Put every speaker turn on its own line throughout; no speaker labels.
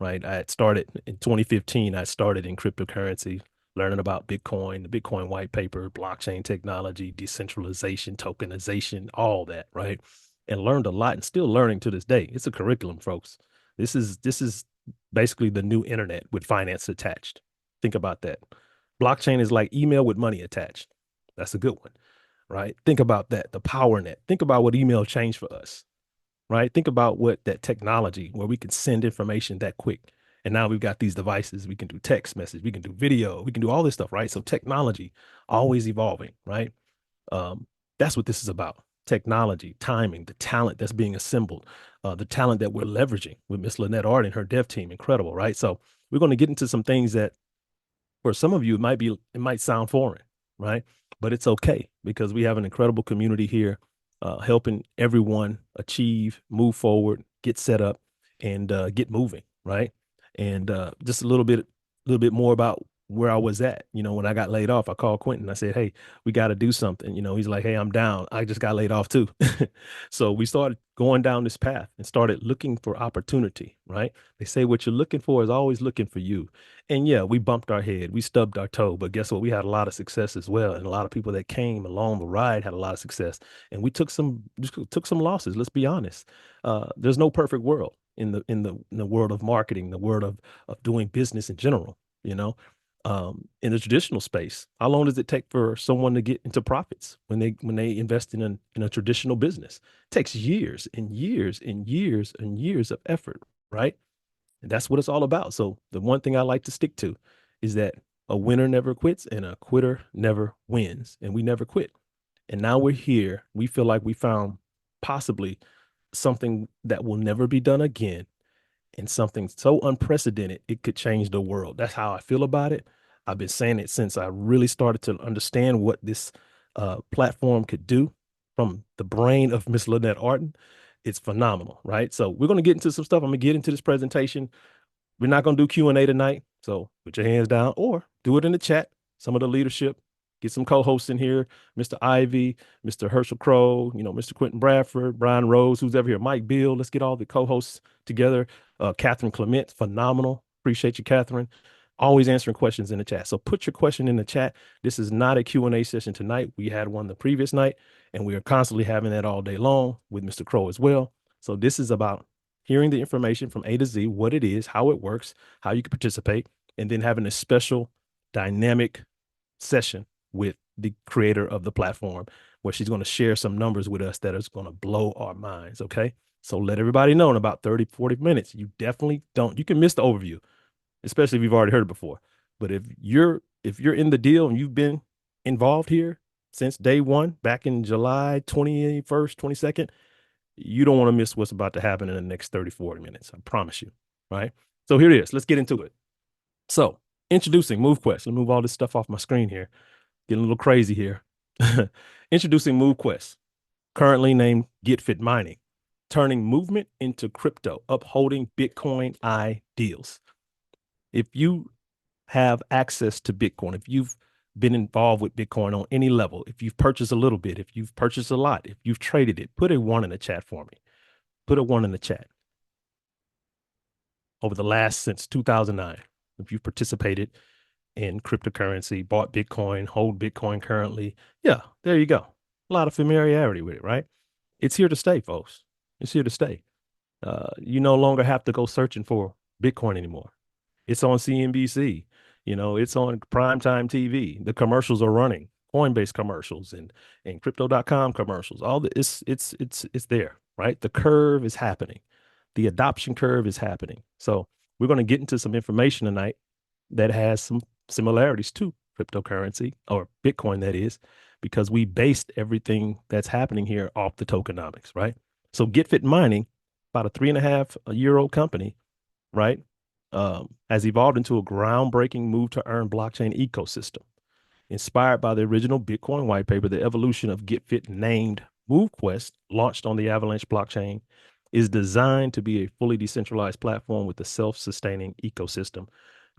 right? I had started in 2015. I started in cryptocurrency, learning about Bitcoin, the Bitcoin white paper, blockchain technology, decentralization, tokenization, all that, right? And learned a lot and still learning to this day. It's a curriculum, folks. This is basically the new internet with finance attached. Think about that. Blockchain is like email with money attached. That's a good one, right? Think about that. The power net. Think about what email changed for us, right? Think about what that technology where we can send information that quick. And now we've got these devices. We can do text message, we can do video, we can do all this stuff, right? So technology always evolving, right? Um, that's what this is about. Technology, timing, the talent that's being assembled, the talent that we're leveraging with Miss Lynette Art and her dev team. Incredible, right? So we're going to get into some things that for some of you it might sound foreign, right? But it's okay because we have an incredible community here, helping everyone achieve, move forward, get set up, and get moving, right? And just a little bit more about where I was at. When I got laid off, I called Quentin. I said, "Hey, we got to do something." He's like, "Hey, I'm down. I just got laid off too." So we started going down this path and started looking for opportunity, right? They say what you're looking for is always looking for you. And yeah, we bumped our head, we stubbed our toe, but guess what? We had a lot of success as well, and a lot of people that came along the ride had a lot of success. And we took some losses. Let's be honest. There's no perfect world in the world of marketing, the world of doing business in general. You know, in the traditional space, how long does it take for someone to get into profits when they invest in a traditional business? It takes years and years and years and years of effort, right? And that's what it's all about. So the one thing I like to stick to is that a winner never quits and a quitter never wins. And we never quit. And now we're here. We feel like we found possibly something that will never be done again and something so unprecedented it could change the world. That's how I feel about it. I've been saying it since I really started to understand what this platform could do from the brain of Miss Lynette Arden. It's phenomenal, right? So we're going to get into some stuff. I'm going to get into this presentation. We're not going to do Q&A tonight, so put your hands down or do it in the chat. Some of the leadership, get some co-hosts in here, Mr. Ivy, Mr. Herschel Crow, Mr. Quentin Bradford, Brian Rose, who's ever here, Mike Bill. Let's get all the co-hosts together. Catherine Clement, phenomenal. Appreciate you, Catherine. Always answering questions in the chat. So put your question in the chat. This is not a Q&A session tonight. We had one the previous night, and we are constantly having that all day long with Mr. Crow as well. So this is about hearing the information from A to Z, what it is, how it works, how you can participate, and then having a special dynamic session with the creator of the platform where she's going to share some numbers with us that is going to blow our minds. Okay. So let everybody know in about 30, 40 minutes. You definitely don't, you can miss the overview, especially if you've already heard it before. But if you're in the deal and you've been involved here since day one, back in July 21st, 22nd, you don't want to miss what's about to happen in the next 30, 40 minutes. I promise you. Right. So here it is. Let's get into it. So introducing MoveQuest. Let me move all this stuff off my screen here. Getting a little crazy here. Introducing MoveQuest, currently named GetFit Mining, turning movement into crypto, upholding Bitcoin ideals. If you have access to Bitcoin, if you've been involved with Bitcoin on any level, if you've purchased a little bit, if you've purchased a lot, if you've traded it, put a one in the chat for me. Put a one in the chat. Over the last since 2009, if you've participated in cryptocurrency, bought Bitcoin, hold Bitcoin currently, yeah, there you go. A lot of familiarity with it, right? It's here to stay, folks. It's here to stay. You no longer have to go searching for Bitcoin anymore. It's on CNBC. It's on primetime TV. The commercials are running, Coinbase commercials and crypto.com commercials. All the it's there, right? The curve is happening. The adoption curve is happening. So we're going to get into some information tonight that has some similarities to cryptocurrency or Bitcoin, that is, because we based everything that's happening here off the tokenomics, right? So GetFit Mining, about a 3.5 year old company, right, has evolved into a groundbreaking move to earn blockchain ecosystem. Inspired by the original Bitcoin white paper, the evolution of GetFit, named MoveQuest, launched on the Avalanche blockchain, is designed to be a fully decentralized platform with a self-sustaining ecosystem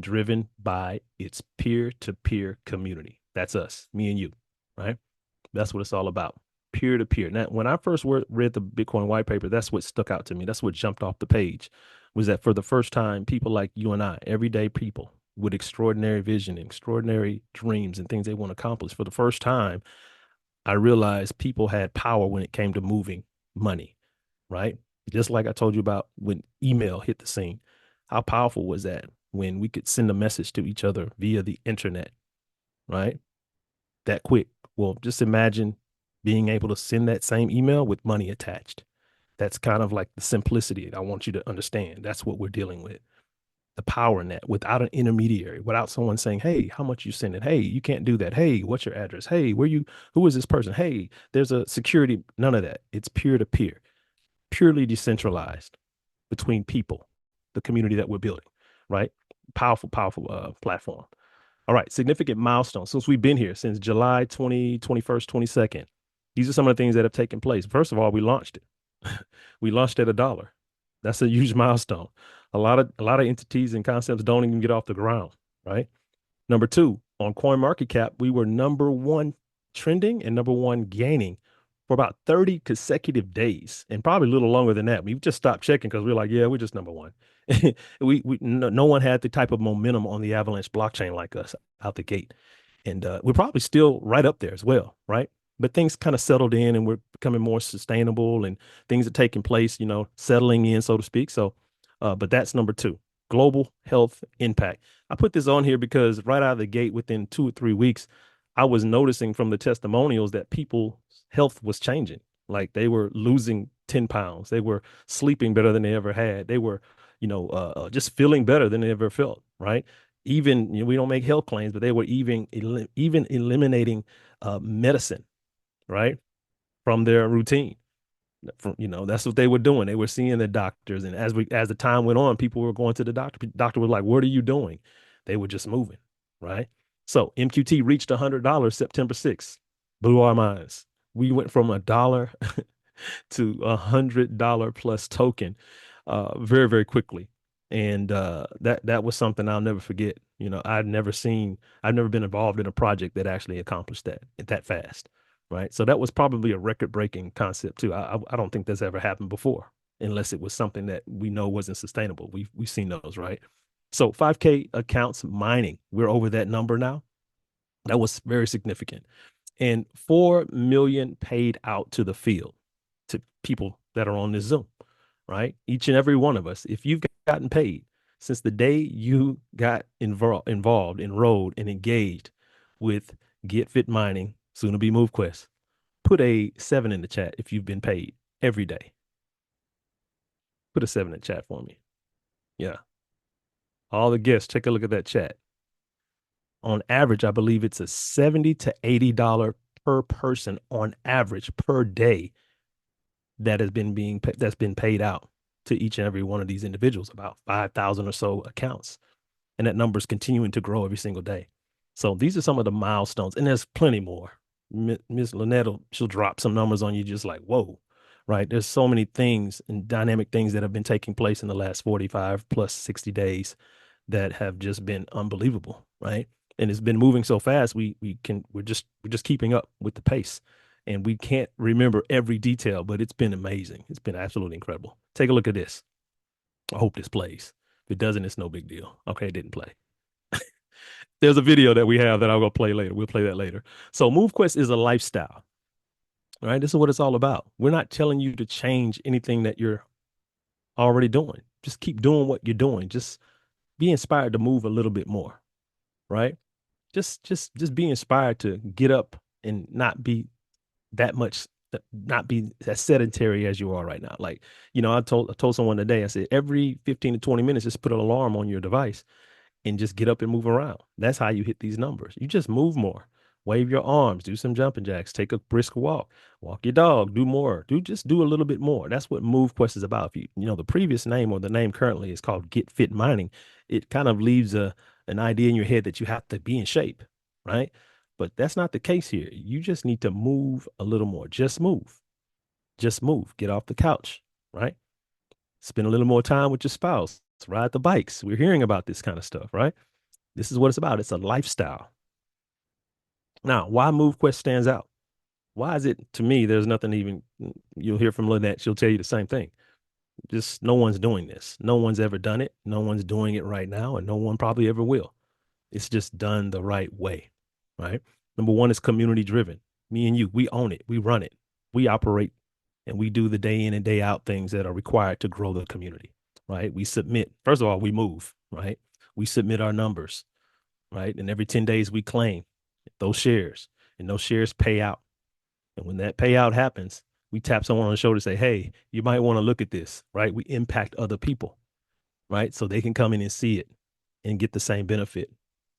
driven by its peer-to-peer community. That's us, me and you, right? That's what it's all about. Peer-to-peer. Now, when I first read the Bitcoin white paper, that's what stuck out to me. That's what jumped off the page. was that for the first time, people like you and I, everyday people with extraordinary vision and extraordinary dreams and things they want to accomplish, for the first time, I realized people had power when it came to moving money, right? Just like I told you about when email hit the scene. How powerful was that when we could send a message to each other via the internet, right? That quick. Well, just imagine being able to send that same email with money attached. That's kind of like the simplicity I want you to understand. That's what we're dealing with. The power in that without an intermediary, without someone saying, hey, how much you sending? Hey, you can't do that. Hey, what's your address? Hey, who is this person? Hey, there's a security, none of that. It's peer to peer, purely decentralized between people, the community that we're building, right? Powerful, powerful platform. All right, significant milestones since we've been here since July 20, 21st, 22nd. These are some of the things that have taken place. First of all, we launched it. We launched at $1. That's a huge milestone. A lot of entities and concepts don't even get off the ground, right? Number two, on CoinMarketCap, we were number one trending and number one gaining for about 30 consecutive days, and probably a little longer than that. We just stopped checking because we were like, yeah, we're just number one. No one had the type of momentum on the Avalanche blockchain like us out the gate. And we're probably still right up there as well, right? But things kind of settled in and we're becoming more sustainable and things are taking place, settling in, so to speak. So, but that's number two, global health impact. I put this on here because right out of the gate, within 2 or 3 weeks, I was noticing from the testimonials that people's health was changing. Like they were losing 10 pounds. They were sleeping better than they ever had. They were, just feeling better than they ever felt, right? Even we don't make health claims, but they were even eliminating medicine, right, from their routine. That's what they were doing. They were seeing the doctors, and as the time went on, people were going to the doctor. Doctor was like, "What are you doing?" They were just moving, right? So MQT reached $100 September 6th, blew our minds. We went from $1 to $100 plus token very, very quickly. And that was something I'll never forget. I've never been involved in a project that actually accomplished that fast. Right. So that was probably a record breaking concept too. I don't think that's ever happened before, unless it was something that we know wasn't sustainable. We've seen those, right? So 5K accounts mining, we're over that number now. That was very significant. And 4 million paid out to the field to people that are on this Zoom, right? Each and every one of us, if you've gotten paid since the day you got involved, enrolled, and engaged with Get Fit Mining, soon to be MoveQuest, put a 7 in the chat if you've been paid every day. Put a 7 in the chat for me. Yeah. All the guests, take a look at that chat. On average, I believe it's a $70 to $80 per person on average per day that's been paid out to each and every one of these individuals, about 5,000 or so accounts. And that number is continuing to grow every single day. So these are some of the milestones, and there's plenty more. Miss Lynette, she'll drop some numbers on you just like, whoa, right? There's so many things and dynamic things that have been taking place in the last 45 plus 60 days that have just been unbelievable, right? And it's been moving so fast, we're just keeping up with the pace. And we can't remember every detail, but it's been amazing. It's been absolutely incredible. Take a look at this. I hope this plays. If it doesn't, it's no big deal. Okay, it didn't play. There's a video that we have that I'll go play later. We'll play that later. So MoveQuest is a lifestyle, right? This is what it's all about. We're not telling you to change anything that you're already doing. Just keep doing what you're doing. Just be inspired to move a little bit more, right? Just be inspired to get up and that much not be as sedentary as you are right now. Like, I told someone today, I said, every 15 to 20 minutes, just put an alarm on your device and just get up and move around. That's how you hit these numbers. You just move more, wave your arms, do some jumping jacks, take a brisk walk your dog, do more, do a little bit more. That's what MoveQuest is about. If the previous name or the name currently is called Get Fit Mining, it kind of leaves an idea in your head that you have to be in shape, right? But that's not the case here. You just need to move a little more. Just move. Just move. Get off the couch, right? Spend a little more time with your spouse. Ride the bikes. We're hearing about this kind of stuff, right? This is what it's about. It's a lifestyle. Now, why MoveQuest stands out? Why is it, to me, there's nothing even, you'll hear from Lynette. She'll tell you the same thing. Just no one's doing this. No one's ever done it. No one's doing it right now, and no one probably ever will. It's just done the right way, right? Number one is community driven. Me and you, we own it. We run it. We operate and we do the day in and day out things that are required to grow the community, right? We submit. First of all, we move, right? We submit our numbers, right? And every 10 days we claim those shares, and those shares pay out. And when that payout happens, we tap someone on the shoulder and say, hey, you might want to look at this, right? We impact other people, right? So they can come in and see it and get the same benefit,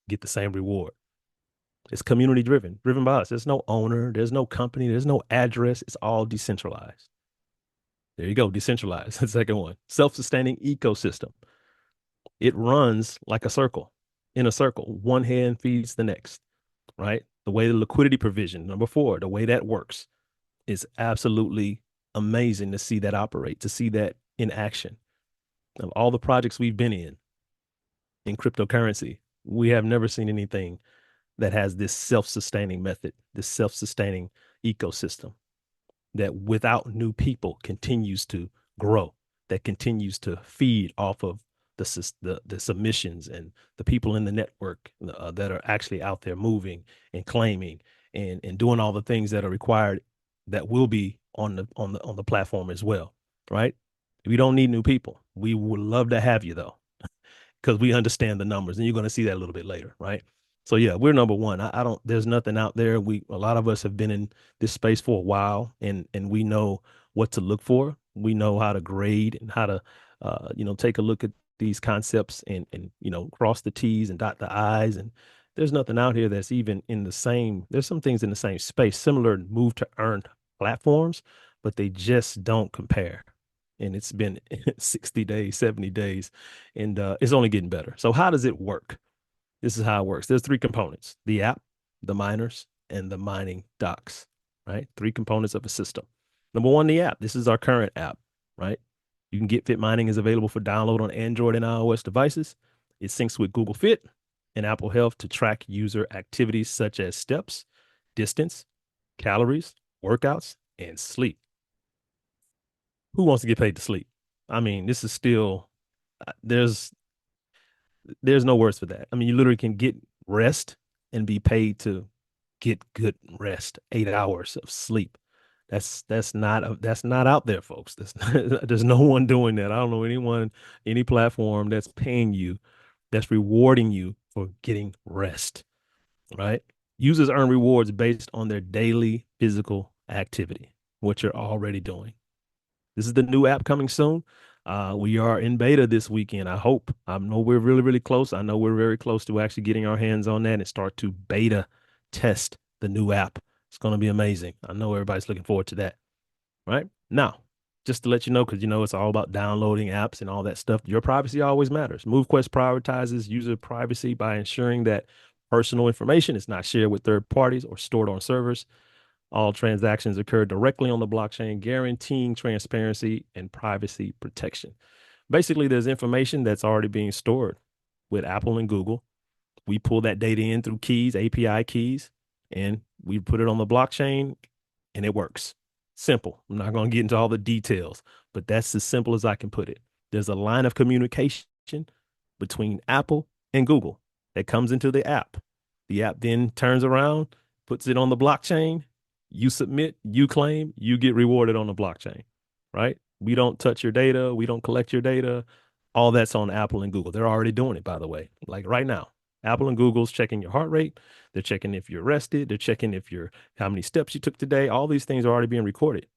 get the same reward. It's community driven, driven by us. There's no owner, there's no company, there's no address. It's all decentralized. There you go, decentralized. The second one, self sustaining ecosystem. It runs like a circle, in a circle. One hand feeds the next, right? The way the liquidity provision, number four, the way that works is absolutely amazing to see that operate, to see that in action. Of all the projects we've been in cryptocurrency, we have never seen anything that has this self-sustaining method, this self-sustaining ecosystem that without new people continues to grow, that continues to feed off of the submissions and the people in the network that are actually out there moving and claiming and doing all the things that are required that will be on the platform as well, right? We don't need new people. We would love to have you though, because we understand the numbers, and you're going to see that a little bit later, right? So yeah, we're number one. I don't. There's nothing out there. A lot of us have been in this space for a while, and we know what to look for. We know how to grade and how to, take a look at these concepts and cross the T's and dot the I's. And there's nothing out here that's even in the same. There's some things in the same space, similar move to earn platforms, but they just don't compare. And it's been 60 days, 70 days, and it's only getting better. So how does it work? This is how it works. There's three components: the app, the miners, and the mining docs, right? Three components of a system. Number one, the app. This is our current app, right? You can get Fit Mining is available for download on Android and iOS devices. It syncs with Google Fit and Apple Health to track user activities such as steps, distance, calories, workouts, and sleep. Who wants to get paid to sleep? I mean, this is still there's no words for that. I mean, you literally can get rest and be paid to get good rest, 8 hours of sleep. That's not out there, folks. There's no one doing that. I don't know anyone, any platform that's paying you, that's rewarding you for getting rest, right? Users earn rewards based on their daily physical activity, what you're already doing. This is the new app coming soon. We are in beta this weekend. I hope. I know we're really, really close. I know we're very close to actually getting our hands on that and start to beta test the new app. It's going to be amazing. I know everybody's looking forward to that. Right now, just to let you know, because it's all about downloading apps and all that stuff. Your privacy always matters. MoveQuest prioritizes user privacy by ensuring that personal information is not shared with third parties or stored on servers. All transactions occur directly on the blockchain, guaranteeing transparency and privacy protection. Basically, there's information that's already being stored with Apple and Google. We pull that data in through keys, API keys, and we put it on the blockchain, and it works. Simple. I'm not going to get into all the details, but that's as simple as I can put it. There's a line of communication between Apple and Google that comes into the app. The app then turns around, puts it on the blockchain. You submit, you claim, you get rewarded on the blockchain, right? We don't touch your data. We don't collect your data. All that's on Apple and Google. They're already doing it, by the way. Like right now, Apple and Google's checking your heart rate. They're checking if you're rested. They're checking if you're how many steps you took today. All these things are already being recorded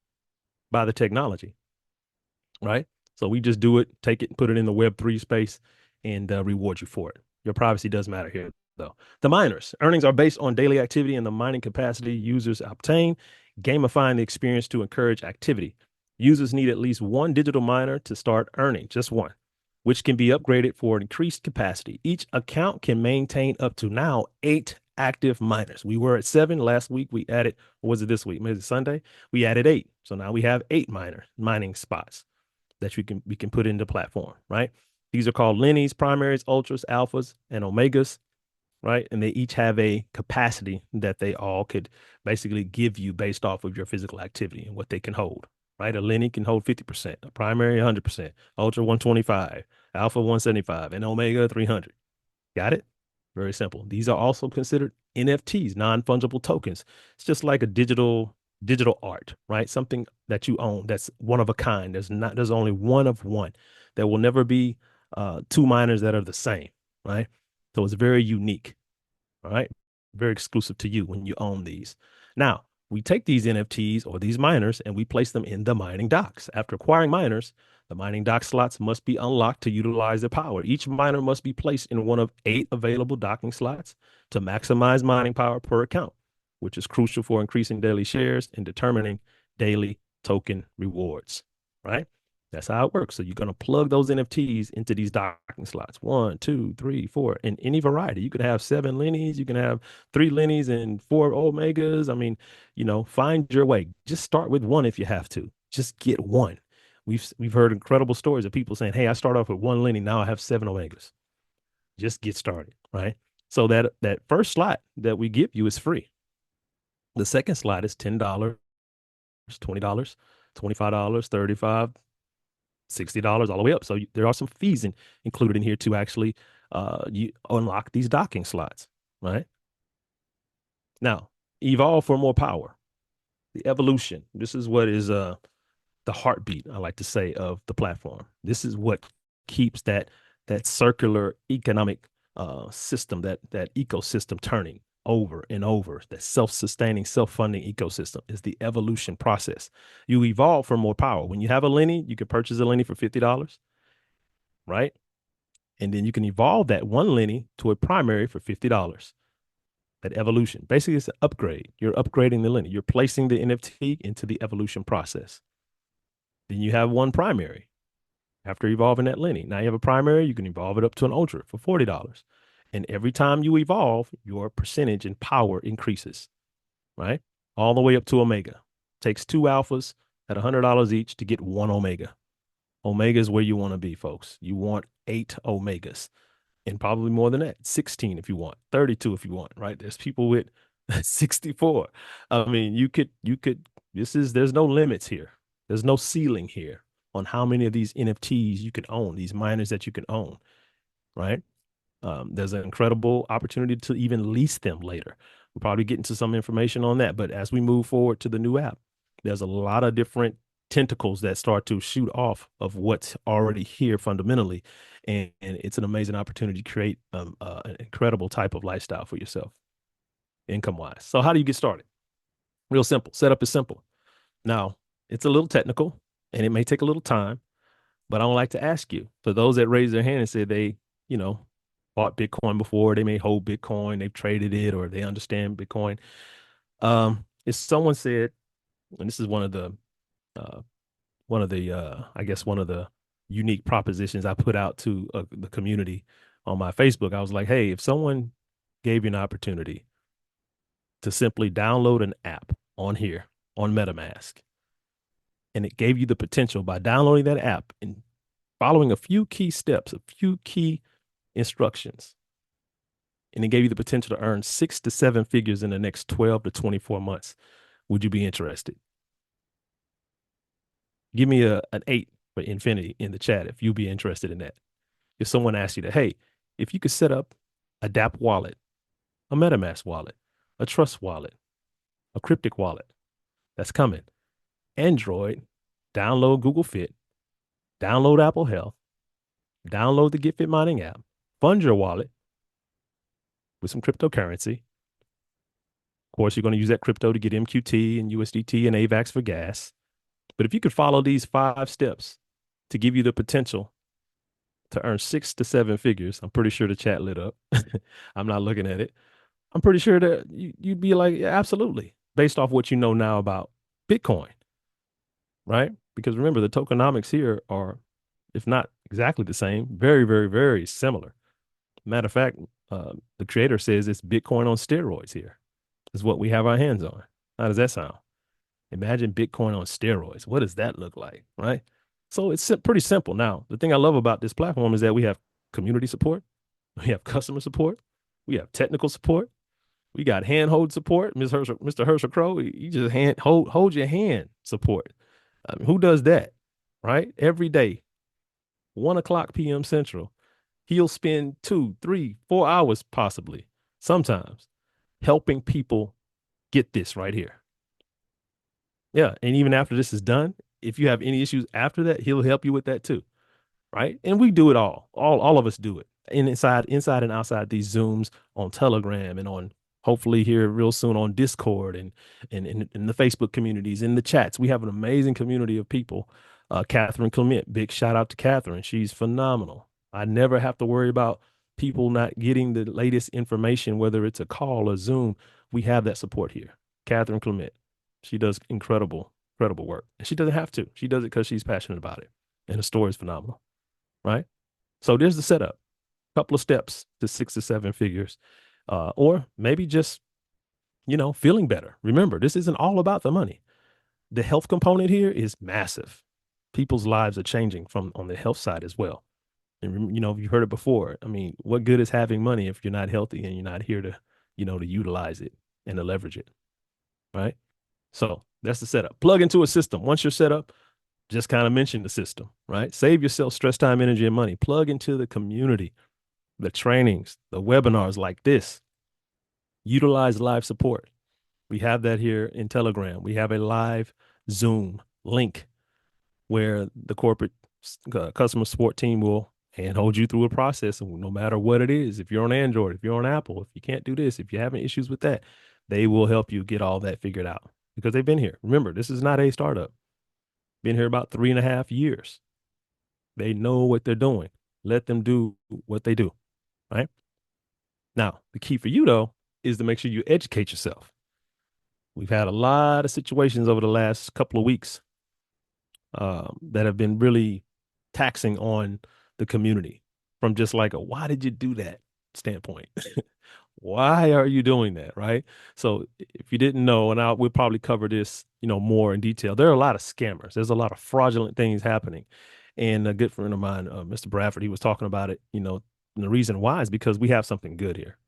by the technology, right? So we just do it, take it, put it in the Web3 space, and reward you for it. Your privacy does matter here, though. The miners earnings are based on daily activity and the mining capacity users obtain, gamifying the experience to encourage activity. Users need at least one digital miner to start earning, just one, which can be upgraded for increased capacity. Each account can maintain up to now 8 active miners. We were at 7 last week. We added, or was it this week? Maybe Sunday. We added 8. So now we have 8 mining spots that we can put into platform, right? These are called Lennies, primaries, ultras, alphas, and omegas, right? And they each have a capacity that they all could basically give you based off of your physical activity and what they can hold, right? A Lenny can hold 50%, a primary 100%, Ultra 125, Alpha 175, and Omega 300. Got it? Very simple. These are also considered NFTs, non-fungible tokens. It's just like a digital art, right? Something that you own that's one of a kind. There's only one of one. There will never be two miners that are the same, right? So it's very unique. All right. Very exclusive to you when you own these. Now, we take these NFTs or these miners and we place them in the mining docks. After acquiring miners, the mining dock slots must be unlocked to utilize their power. Each miner must be placed in one of 8 available docking slots to maximize mining power per account, which is crucial for increasing daily shares and determining daily token rewards, right? That's how it works. So you're going to plug those NFTs into these docking slots. 1, 2, 3, 4, in any variety. You could have 7 Lennies, you can have 3 Lennies and 4 Omegas. I mean, find your way. Just start with one if you have to. Just get one. We've heard incredible stories of people saying, "Hey, I start off with 1 Lenny, now I have 7 Omegas." Just get started, right? So that first slot that we give you is free. The second slot is $10, $20, $25, $35, $60 all the way up. So there are some fees included in here to actually you unlock these docking slots, right? Now, evolve for more power. The evolution. This is what is the heartbeat, I like to say, of the platform. This is what keeps that circular economic system, that ecosystem turning over and over. That self-sustaining, self-funding ecosystem is the evolution process. You evolve for more power. When you have a Lenny, you can purchase a Lenny for $50, right? And then you can evolve that one Lenny to a primary for $50. That evolution. Basically, it's an upgrade. You're upgrading the Lenny. You're placing the NFT into the evolution process. Then you have one primary after evolving that Lenny. Now you have a primary, you can evolve it up to an Ultra for $40. And every time you evolve, your percentage and power increases, right? All the way up to Omega. Takes 2 alphas at $100 each to get 1 Omega. Omega is where you want to be, folks. You want 8 Omegas and probably more than that. 16 if you want, 32 if you want, right? There's people with 64. I mean, there's no limits here. There's no ceiling here on how many of these NFTs you can own, these miners that you can own, right? There's an incredible opportunity to even lease them later. We'll probably get into some information on that. But as we move forward to the new app, there's a lot of different tentacles that start to shoot off of what's already here fundamentally. And it's an amazing opportunity to create an incredible type of lifestyle for yourself, income wise. So, how do you get started? Real simple. Setup is simple. Now, it's a little technical and it may take a little time, but I would like to ask you, for those that raise their hand and say they, you know, bought Bitcoin before, they may hold Bitcoin, they've traded it, or they understand Bitcoin. If someone said, and this is I guess one of the unique propositions I put out to the community on my Facebook, I was like, hey, if someone gave you an opportunity to simply download an app on here on MetaMask, and it gave you the potential by downloading that app and following a few key steps, a few key instructions, and it gave you the potential to earn 6 to 7 figures in the next 12 to 24 months, would you be interested? Give me an 8 for infinity in the chat if you'd be interested in that. If someone asked you to, hey, if you could set up a DApp wallet, a MetaMask wallet, a Trust wallet, a Cryptic wallet, that's coming. Android, download Google Fit, download Apple Health, download the Get Fit Mining app, fund your wallet with some cryptocurrency. Of course, you're going to use that crypto to get MQT and USDT and AVAX for gas. But if you could follow these 5 steps to give you the potential to earn 6 to 7 figures, I'm pretty sure the chat lit up. I'm not looking at it. I'm pretty sure that you'd be like, yeah, absolutely, based off what you know now about Bitcoin, right? Because remember, the tokenomics here are, if not exactly the same, very, very, very similar. Matter of fact, the creator says it's Bitcoin on steroids here, is what we have our hands on. How does that sound? Imagine Bitcoin on steroids. What does that look like, right? So it's pretty simple. Now, the thing I love about this platform is that we have community support, we have customer support, we have technical support, we got handhold support. Mr. Herschel Crow, you just hold your hand support. Who does that? Right? Every day, 1 o'clock p.m. Central, he'll spend 2, 3, 4 hours possibly, sometimes, helping people get this right here. Yeah. And even after this is done, if you have any issues after that, he'll help you with that too. Right? And we do it all. All of us do it. And inside and outside these Zooms, on Telegram, and on, hopefully here real soon, on Discord, and in the Facebook communities, in the chats. We have an amazing community of people. Catherine Clement, big shout out to Catherine. She's phenomenal. I never have to worry about people not getting the latest information, whether it's a call or Zoom. We have that support here. Catherine Clement. She does incredible work. And she doesn't have to. She does it because she's passionate about it. And the story is phenomenal. Right? So there's the setup. Couple of steps to 6 to 7 figures, or maybe just, feeling better. Remember, this isn't all about the money. The health component here is massive. People's lives are changing from on the health side as well. And you've heard it before. I mean, what good is having money if you're not healthy and you're not here to, to utilize it and to leverage it, right? So that's the setup. Plug into a system. Once you're set up, just kind of mention the system, right? Save yourself stress, time, energy, and money. Plug into the community, the trainings, the webinars like this. Utilize live support. We have that here in Telegram. We have a live Zoom link where the corporate customer support team will handhold you through a process. And no matter what it is, if you're on Android, if you're on Apple, if you can't do this, if you're having issues with that, they will help you get all that figured out because they've been here. Remember, this is not a startup. Been here about 3.5 years. They know what they're doing. Let them do what they do, right? Now, the key for you, though, is to make sure you educate yourself. We've had a lot of situations over the last couple of weeks that have been really taxing on the community from just like a why did you do that standpoint. Why are you doing that? Right. So if you didn't know, and we'll probably cover this, more in detail, there are a lot of scammers. There's a lot of fraudulent things happening. And a good friend of mine, Mr. Bradford, he was talking about it, and the reason why is because we have something good here.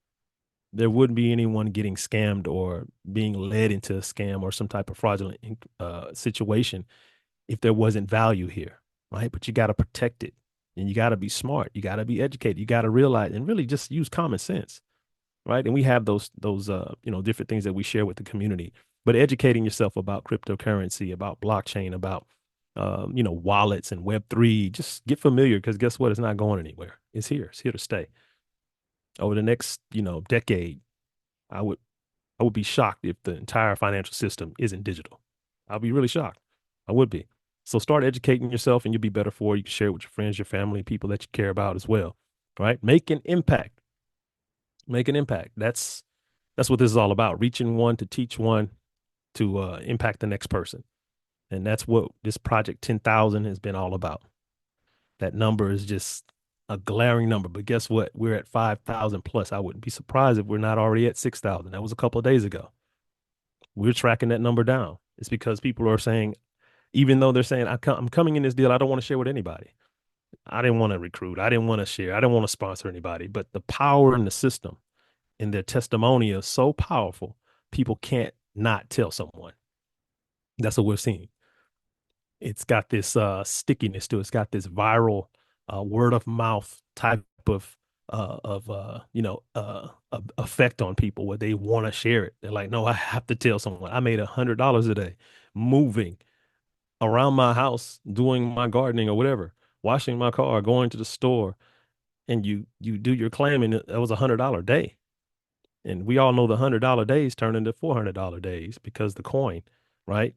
There wouldn't be anyone getting scammed or being led into a scam or some type of fraudulent situation if there wasn't value here, right? But you got to protect it, and you got to be smart. You got to be educated. You got to realize and really just use common sense, right? And we have those different things that we share with the community. But educating yourself about cryptocurrency, about blockchain, about wallets and Web3, just get familiar because guess what? It's not going anywhere. It's here. It's here to stay. Over the next decade, I would I would be shocked if the entire financial system isn't digital. I'll be really shocked. I would be. So start educating yourself and you'll be better for it. You can share it with your friends, your family, people that you care about as well. Right? Make an impact. Make an impact. That's what this is all about. Reaching one to teach one to impact the next person. And that's what this Project 10,000 has been all about. That number is just a glaring number. But guess what? We're at 5,000 plus. I wouldn't be surprised if we're not already at 6,000. That was a couple of days ago. We're tracking that number down. It's because people are saying, even though they're saying, I'm coming in this deal, I don't want to share with anybody. I didn't want to recruit. I didn't want to share. I didn't want to sponsor anybody. But the power in the system and their testimony is so powerful, people can't not tell someone. That's what we're seeing. It's got this stickiness to it. It's got this viral word of mouth type of effect on people where they want to share it. They're like, no, I have to tell someone. I made $100 a day moving around my house, doing my gardening or whatever, washing my car, going to the store, and you do your claim, and that was $100 day. And we all know the $100 days turn into $400 days because the coin, right?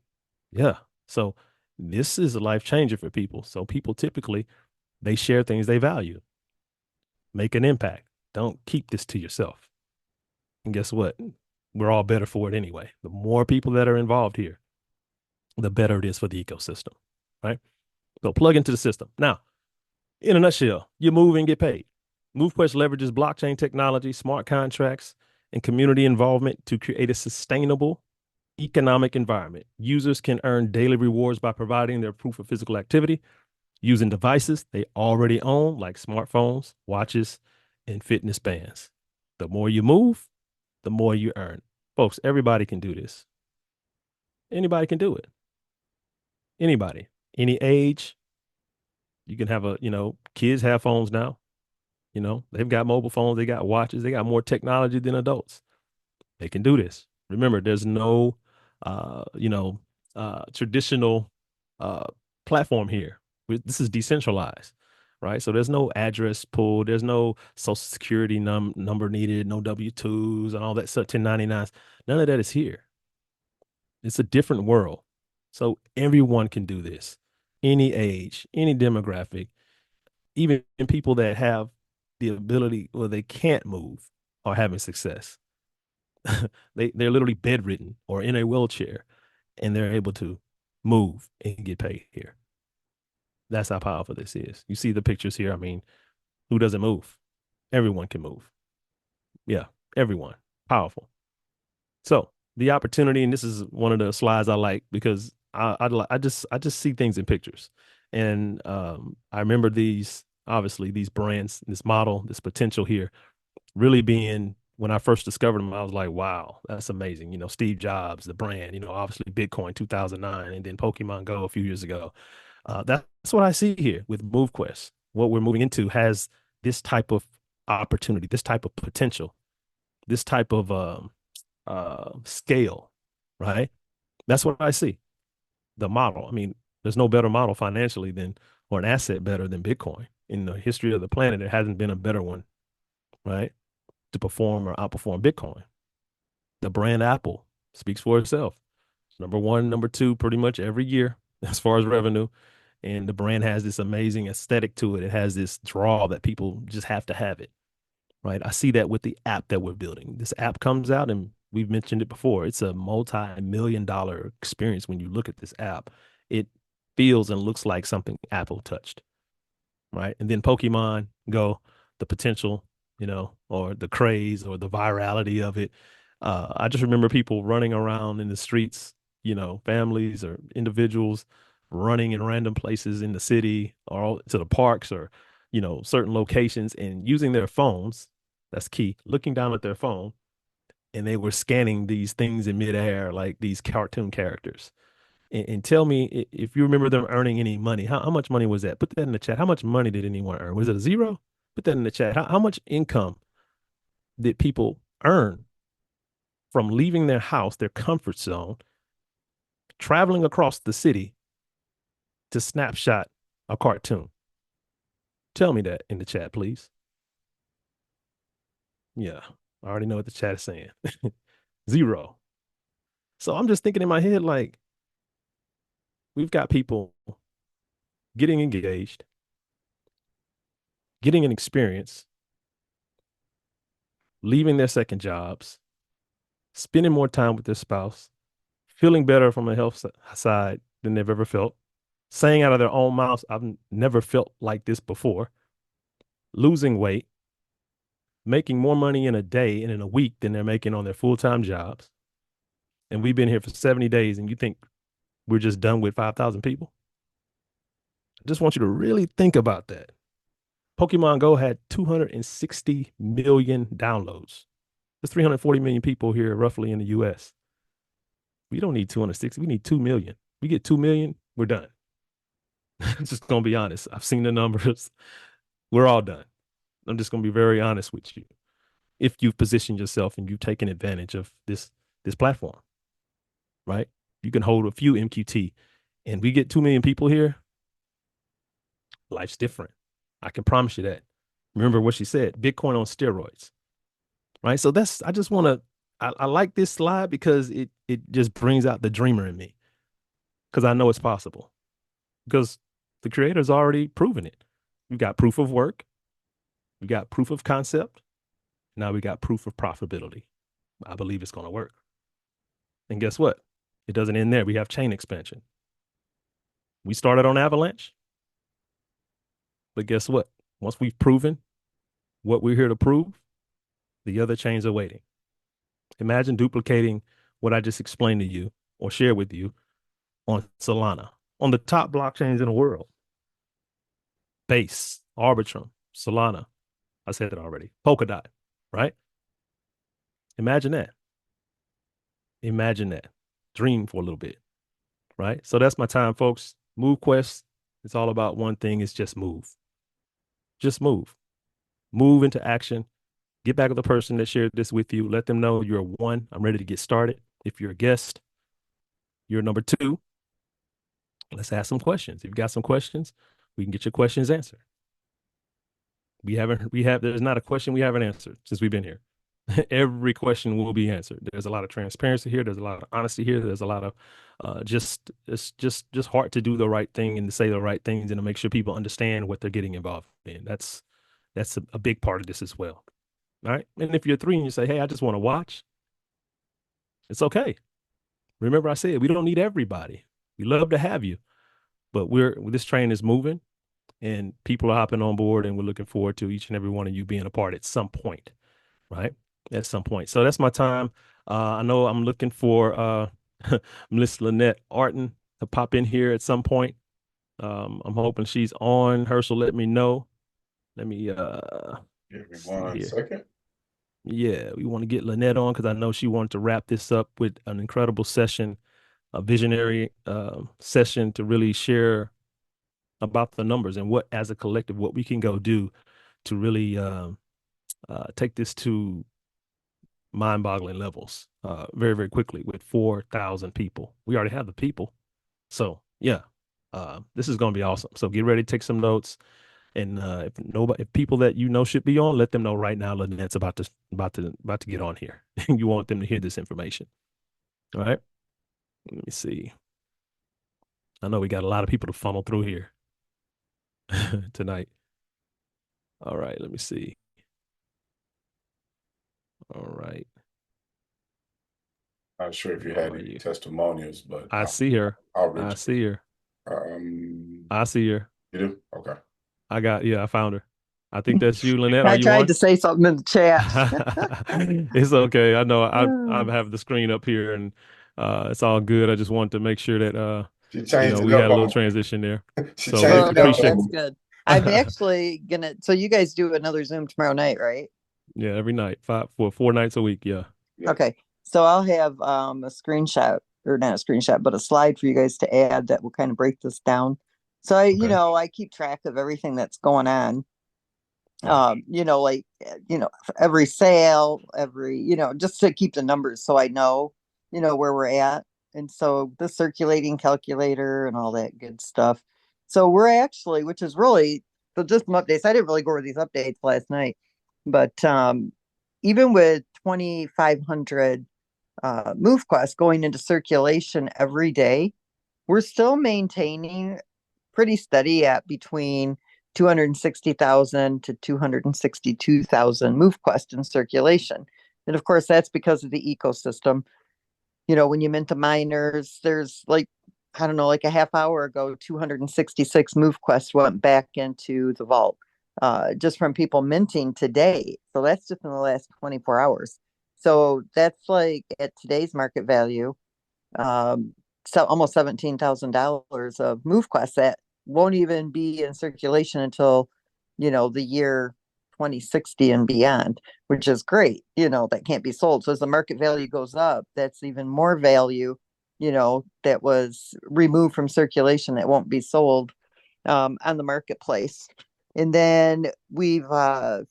Yeah. So this is a life changer for people. So people typically they share things they value. Make an impact. Don't keep this to yourself. And guess what? We're all better for it anyway. The more people that are involved here, the better it is for the ecosystem, right? So plug into the system. Now, in a nutshell, you move and get paid. MoveQuest leverages blockchain technology, smart contracts, and community involvement to create a sustainable economic environment. Users can earn daily rewards by providing their proof of physical activity using devices they already own, like smartphones, watches, and fitness bands. The more you move, the more you earn. Folks, everybody can do this. Anybody can do it. Anybody, any age, you can have kids have phones now. They've got mobile phones, they got watches, they got more technology than adults. They can do this. Remember, there's no, uh, you know, traditional uh, platform here. This is decentralized, right? So there's no address pool, there's no social security number needed, no W-2s and all that stuff, 1099s. None of that is here. It's a different world. So everyone can do this, any age, any demographic, even people that have the ability or they can't move are having success. They're literally bedridden or in a wheelchair and they're able to move and get paid here. That's how powerful this is. You see the pictures here. I mean, who doesn't move? Everyone can move. Yeah, everyone. Powerful. So the opportunity, and this is one of the slides I like because I just see things in pictures, and I remember these obviously these brands, this model, this potential here really being when I first discovered them. I was like, wow, that's amazing. Steve Jobs, the brand, obviously Bitcoin 2009, and then Pokemon Go a few years ago. That's what I see here with MoveQuest. What we're moving into has this type of opportunity, this type of potential, this type of scale, right? That's what I see. The model. I mean, there's no better model financially than or an asset better than Bitcoin. In the history of the planet, there hasn't been a better one, right? To perform or outperform Bitcoin. The brand Apple speaks for itself. It's number one, number two, pretty much every year as far as revenue. And the brand has this amazing aesthetic to it. It has this draw that people just have to have it, right? I see that with the app that we're building. This app comes out, and we've mentioned it before. It's a multi-million-dollar experience when you look at this app. It feels and looks like something Apple touched, right? And then Pokemon Go, the potential, or the craze or the virality of it. I just remember people running around in the streets, families or individuals running in random places in the city or to the parks or, certain locations and using their phones. That's key. Looking down at their phone and they were scanning these things in midair like these cartoon characters and tell me if you remember them earning any money. How much money was that? Put that in the chat. How much money did anyone earn? Was it a zero? Put that in the chat. How much income did people earn from leaving their house, their comfort zone, traveling across the city to snapshot a cartoon? Tell me that in the chat, please. Yeah, I already know what the chat is saying. Zero. So I'm just thinking in my head, like, we've got people getting engaged, getting an experience, leaving their second jobs, spending more time with their spouse, feeling better from a health side than they've ever felt, saying out of their own mouths, I've never felt like this before, losing weight, making more money in a day and in a week than they're making on their full-time jobs. And we've been here for 70 days, and you think we're just done with 5,000 people? I just want you to really think about that. Pokemon Go had 260 million downloads. There's 340 million people here roughly in the US. We don't need 260. We need 2 million. We get 2 million, we're done. Just going to be honest. I've seen the numbers. We're all done. I'm just going to be very honest with you. If you've positioned yourself and you've taken advantage of this platform, right? You can hold a few MQT and we get 2 million people here. Life's different. I can promise you that. Remember what she said, Bitcoin on steroids, right? So I just want to, I like this slide because it just brings out the dreamer in me because I know it's possible because the creator's already proven it. We've got proof of work. We got proof of concept. Now we got proof of profitability. I believe it's going to work. And guess what? It doesn't end there. We have chain expansion. We started on Avalanche, but guess what? Once we've proven what we're here to prove, the other chains are waiting. Imagine duplicating what I just explained to you or share with you on Solana, on the top blockchains in the world. Base, Arbitrum, Solana. I said that already. Polkadot, right? Imagine that. Imagine that. Dream for a little bit. right? So that's my time, folks. MoveQuest, it's all about one thing, it's just move. Just move. Move into action. Get back with the person that shared this with you. Let them know you're a one. I'm ready to get started. If you're a guest, you're number two. Let's ask some questions. If you've got some questions, we can get your questions answered. There's not a question we haven't answered since we've been here. Every question will be answered. There's a lot of transparency here. There's a lot of honesty here. There's a lot of it's just hard to do the right thing and to say the right things and to make sure people understand what they're getting involved in. That's a big part of this as well. All right. And if you're three and you say, hey, I just want to watch, it's okay. Remember, I said we don't need everybody. We love to have you, but this train is moving and people are hopping on board and we're looking forward to each and every one of you being a part at some point, right? At some point. So that's my time. I know I'm looking for Miss Lynette Arton to pop in here at some point. I'm hoping she's on. Herschel, let me know. Let me
Give me
see
one
here.
second.
Yeah, we want to get Lynette on because I know she wanted to wrap this up with an incredible session, a visionary session to really share about the numbers and what, as a collective, what we can go do to really take this to mind-boggling levels very, very quickly with 4,000 people. We already have the people. So yeah, this is going to be awesome. So get ready to take some notes. And if people that you know should be on, let them know right now. Lynette's about to get on here. You want them to hear this information. All right. Let me see. I know we got a lot of people to funnel through here tonight. All right. Let me see. All right.
Not sure if you
How
had
are
any
you?
testimonials, but
I see her.
I'll
I
reach.
see her.
Um,
I see her.
you do? Okay.
Yeah, I found her. I think that's you, Lynette. Are
I
you
tried
on?
to say something in the chat.
It's okay. I know I
Oh.
have the screen up here and it's all good. I just wanted to make sure that
She changed it
we had
up
a little
on
transition there.
me. She
So we
changed
Oh
it up
no,
appreciate
that's
on
good. I'm actually gonna. So you guys do another Zoom tomorrow night, right?
yeah, every night, for 4 nights a week. Yeah.
me. Yep.
Okay. So I'll have a screenshot, or not a screenshot, but a slide for you guys to add that will kind of break this down. So
Okay.
I keep track of everything that's going on.
Right.
Like for every sale, every just to keep the numbers so I know where we're at. And so the circulating calculator and all that good stuff. So we're actually, which is really, so just some updates. I didn't really go over these updates last night, but even with 2,500 MoveQuest going into circulation every day, we're still maintaining pretty steady at between 260,000 to 262,000 MoveQuest in circulation. And of course, that's because of the ecosystem. When you mint the miners, there's like, I don't know, like a half hour ago, 266 MoveQuest went back into the vault just from people minting today. So that's just in the last 24 hours. So that's like at today's market value, so almost $17,000 of MoveQuest that won't even be in circulation until the year 2060 and beyond, which is great. That can't be sold. So as the market value goes up, that's even more value. That was removed from circulation that won't be sold on the marketplace. And then we've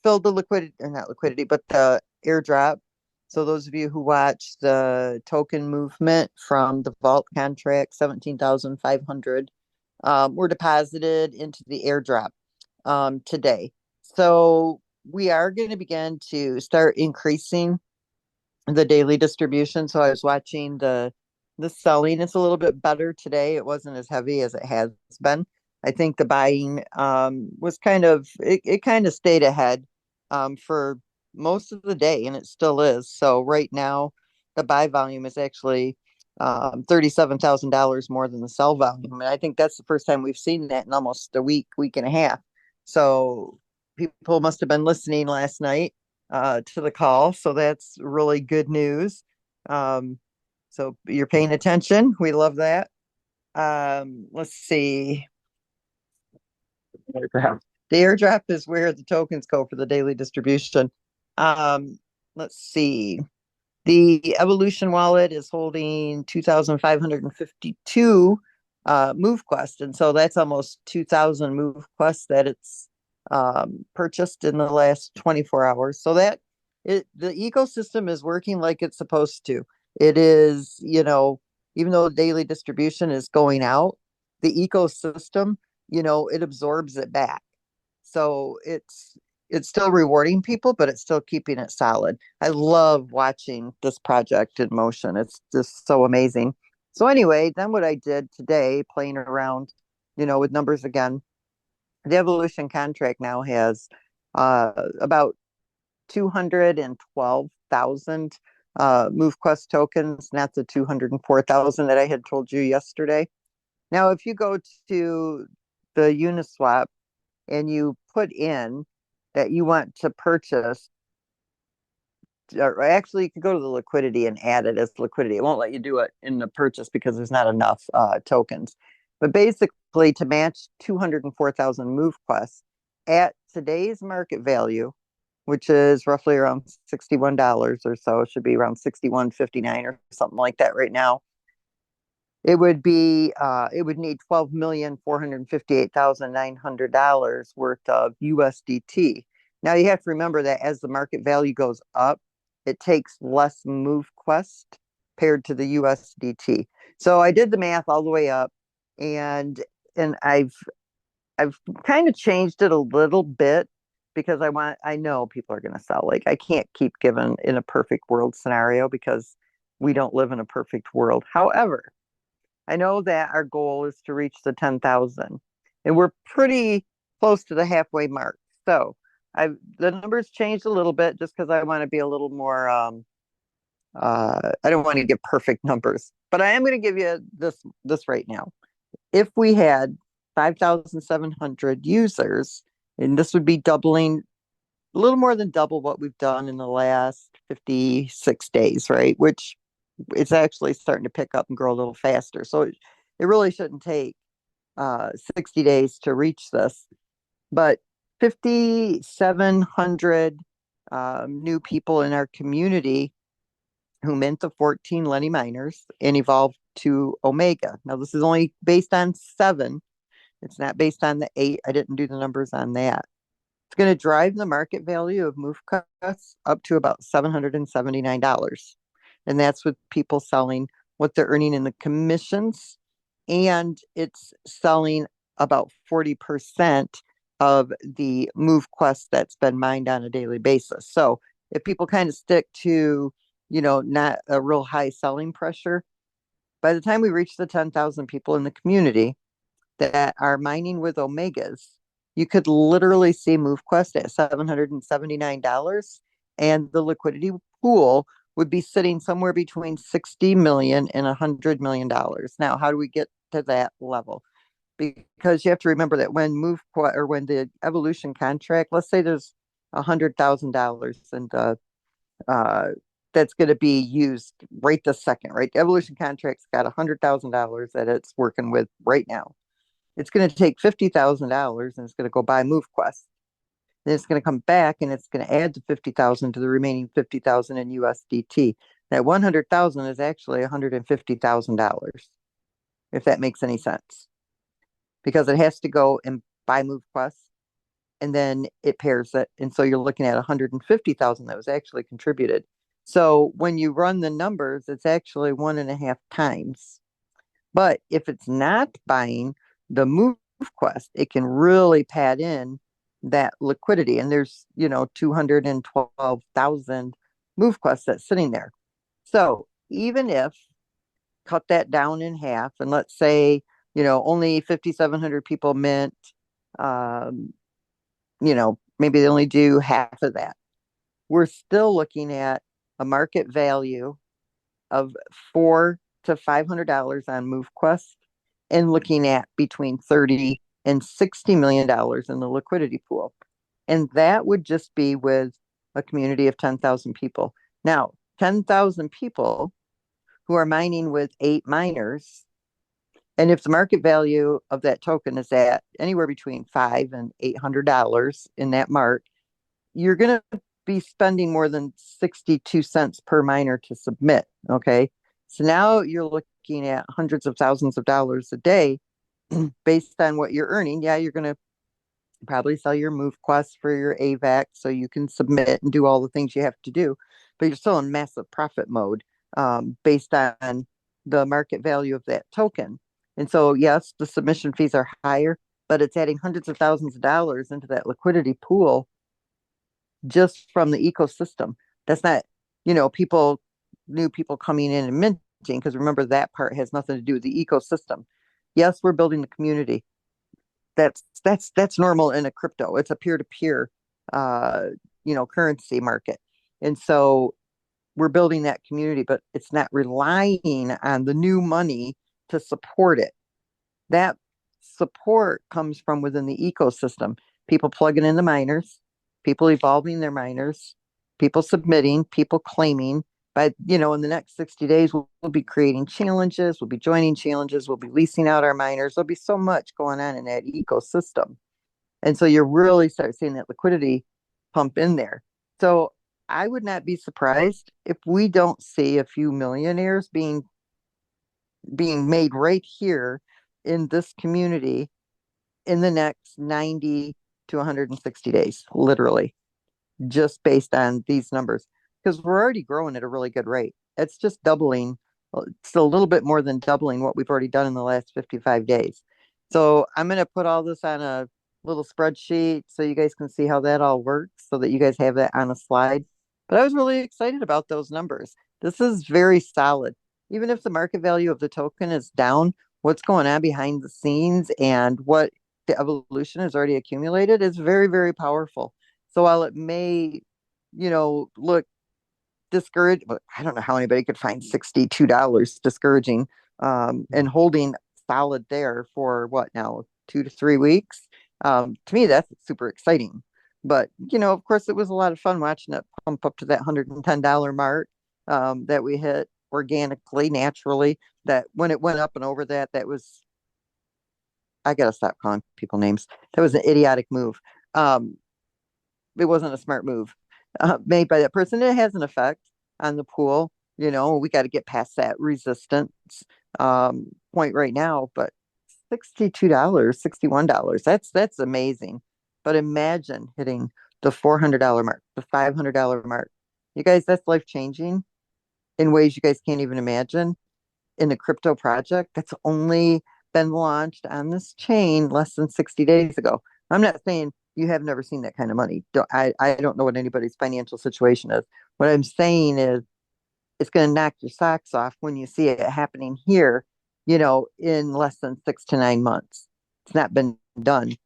filled the liquidity, or not liquidity, but the airdrop. So those of you who watched the token movement from the vault contract, 17,500 were deposited into the airdrop today. So we are going to begin to start increasing the daily distribution. So I was watching the selling. It's a little bit better today. It wasn't as heavy as it has been. I think the buying was it kind of stayed ahead for most of the day, and it still is. So right now, the buy volume is actually $37,000 more than the sell volume, and I think that's the first time we've seen that in almost a week and a half. So people must have been listening last night to the call. So that's really good news. Um, so you're paying attention. We love that. Let's see. Airdrop. The airdrop is where the tokens go for the daily distribution. Um, let's see. The Evolution wallet is holding 2,552 MoveQuest. And so that's almost 2,000 MoveQuests that it's purchased in the last 24 hours. So the ecosystem is working like it's supposed to. It is, even though the daily distribution is going out, the ecosystem, it absorbs it back. So it's still rewarding people, but it's still keeping it solid. I love watching this project in motion. It's just so amazing. So anyway, then what I did today, playing around, with numbers again, the evolution contract now has about 212,000 MoveQuest tokens, not the 204,000 that I had told you yesterday. Now, if you go to the Uniswap and you put in that you want to purchase, or actually you could go to the liquidity and add it as liquidity. It won't let you do it in the purchase because there's not enough tokens. But basically, to match 204,000 MoveQuest at today's market value, which is roughly around $61 or so, it should be around 61.59 or something like that right now. It would need $12,458,900 worth of USDT. Now you have to remember that as the market value goes up, it takes less MoveQuest paired to the USDT. So I did the math all the way up, and I've kind of changed it a little bit because I know people are going to sell. Like, I can't keep giving in a perfect world scenario because we don't live in a perfect world. However, I know that our goal is to reach the 10,000, and we're pretty close to the halfway mark. So the numbers changed a little bit just because I want to be a little more. I don't want to give perfect numbers, but I am going to give you this right now. If we had 5,700 users, and this would be doubling, a little more than double what we've done in the last 56 days, right? Which it's actually starting to pick up and grow a little faster. So it really shouldn't take 60 days to reach this. But 5,700 new people in our community who mint the 14 Lenny miners and evolved to Omega. Now, this is only based on 7. It's not based on the 8. I didn't do the numbers on that. It's going to drive the market value of MoveQuest up to about $779. And that's with people selling what they're earning in the commissions. And it's selling about 40% of the MoveQuest that's been mined on a daily basis. So if people kind of stick to, not a real high selling pressure, by the time we reach the 10,000 people in the community that are mining with Omegas, you could literally see MoveQuest at $779, and the liquidity pool would be sitting somewhere between 60 million and $100 million. Now, how do we get to that level? Because you have to remember that when MoveQuest, or when the evolution contract, let's say there's $100,000 and that's going to be used right this second, right? The evolution contract's got $100,000 that it's working with right now. It's going to take $50,000 and it's going to go buy MoveQuest. Then it's going to come back and it's going to add the 50,000 to the remaining 50,000 in USDT. That 100,000 is actually $150,000, if that makes any sense, because it has to go and buy MoveQuest and then it pairs it. And so you're looking at 150,000 that was actually contributed. So when you run the numbers, it's actually 1.5 times. But if it's not buying the MoveQuest, it can really pad in that liquidity. And there's, 212,000 MoveQuests that's sitting there. So even if cut that down in half, and let's say, only 5,700 people mint, maybe they only do half of that. We're still looking at a market value of $400 to $500 on MoveQuest, and looking at between 30 and $60 million in the liquidity pool. And that would just be with a community of 10,000 people. Now, 10,000 people who are mining with 8 miners, and if the market value of that token is at anywhere between $500 and $800 in that mark, you're going to be spending more than 62 cents per miner to submit. Okay. So now you're looking at hundreds of thousands of dollars a day based on what you're earning. Yeah, you're going to probably sell your MoveQuest for your AVAC so you can submit and do all the things you have to do, but you're still in massive profit mode based on the market value of that token. And so, yes, the submission fees are higher, but it's adding hundreds of thousands of dollars into that liquidity pool just from the ecosystem. That's not, people, new people coming in and minting, because remember that part has nothing to do with the ecosystem. Yes, we're building the community. That's normal in a crypto. It's a peer-to-peer currency market. And so we're building that community, but it's not relying on the new money to support it. That support comes from within the ecosystem. People plugging in the miners, people evolving their miners, people submitting, people claiming. But in the next 60 days, we'll be creating challenges, we'll be joining challenges, we'll be leasing out our miners. There'll be so much going on in that ecosystem. And so you really start seeing that liquidity pump in there. So I would not be surprised if we don't see a few millionaires being made right here in this community in the next 90 to 160 days, literally, just based on these numbers. Because we're already growing at a really good rate. It's just doubling. Well, it's a little bit more than doubling what we've already done in the last 55 days. So I'm going to put all this on a little spreadsheet so you guys can see how that all works so that you guys have that on a slide. But I was really excited about those numbers. This is very solid. Even if the market value of the token is down, what's going on behind the scenes and what the evolution has already accumulated is very, very powerful. So while it may, look discouraged, but I don't know how anybody could find $62 discouraging and holding solid there for what now, 2 to 3 weeks. To me, that's super exciting. But, of course, it was a lot of fun watching it pump up to that $110 mark that we hit organically, naturally. That when it went up and over that, I got to stop calling people names. That was an idiotic move. It wasn't a smart move made by that person. It has an effect on the pool. We got to get past that resistance point right now. But $62, $61, that's amazing. But imagine hitting the $400 mark, the $500 mark. You guys, that's life changing in ways you guys can't even imagine in a crypto project that's only been launched on this chain less than 60 days ago. I'm not saying you have never seen that kind of money. I don't know what anybody's financial situation is. What I'm saying is it's going to knock your socks off when you see it happening here, in less than 6 to 9 months. It's not been done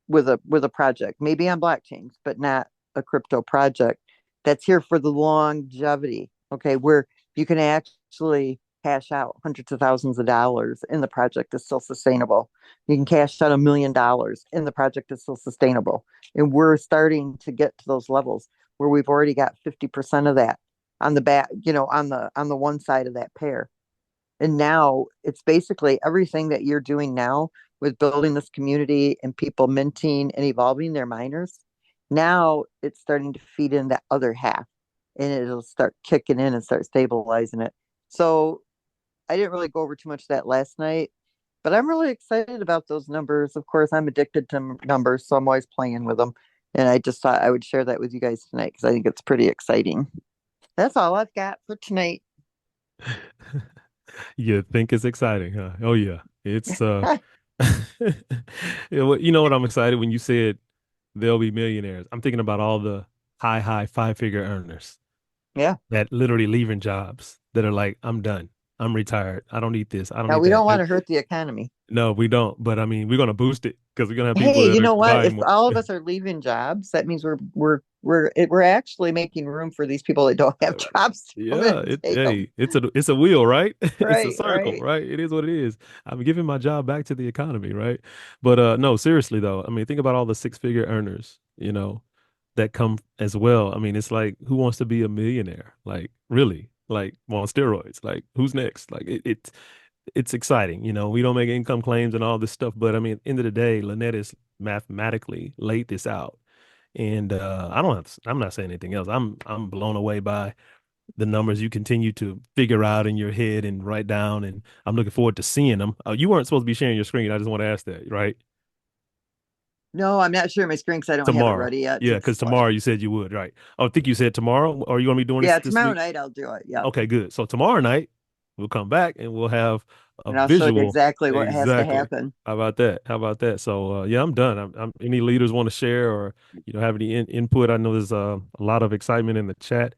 with a project, maybe on blockchains, but not a crypto project that's here for the longevity. Okay, where you can actually cash out hundreds of thousands of dollars and the project is still sustainable. You can cash out $1 million and the project is still sustainable. And we're starting to get to those levels where we've already got 50% of that on the back, on the one side of that pair. And now it's basically everything that you're doing now with building this community and people minting and evolving their miners. Now it's starting to feed in that other half and it'll start kicking in and start stabilizing it. So I didn't really go over too much of that last night, but I'm really excited about those numbers. Of course, I'm addicted to numbers, so I'm always playing with them. And I just thought I would share that with you guys tonight because I think it's pretty exciting. That's all I've got for tonight.
You think it's exciting, huh? Oh yeah. It's you know what, I'm excited when you said they'll be millionaires. I'm thinking about all the high five-figure earners
Yeah.
that literally leaving jobs that are like, I'm done. I'm retired. I don't need this. I don't
Now
need
we
that.
don't want to hurt the economy.
No, we don't. But I mean, we're gonna boost it because we're gonna have people
Hey,
that
you
are
know what?
buying
If
more.
all of us are leaving jobs, that means we're actually making room for these people that don't have jobs to come in
Yeah,
and take them.
hey, it's a wheel, right? It's a
Right,
circle,
right.
right? It is what it is. I'm giving my job back to the economy, right? But no, seriously though, I mean, think about all the six-figure earners, that come as well. I mean, it's like who wants to be a millionaire? Like really? Like on steroids? Like who's next? Like it's exciting, we don't make income claims and all this stuff, but I mean, at the end of the day, Lynette is mathematically laid this out And I'm not saying anything else. I'm blown away by the numbers you continue to figure out in your head and write down. And I'm looking forward to seeing them. You weren't supposed to be sharing your screen. I just want to ask that, right?
No, I'm not sharing my screen because I don't have it
Tomorrow.
ready yet
Yeah,
to
because
display.
tomorrow you said you would, right? I think you said tomorrow. Are you going to be doing
Yeah,
this
tomorrow
week?
night I'll do it. Yeah.
Okay, good. So tomorrow night we'll come back and we'll have a
And I'll show you
visual.
exactly what has to
Exactly.
happen.
How about that? How about that? So yeah, I'm done. Any leaders want to share or have any input? I know there's a lot of excitement in the chat.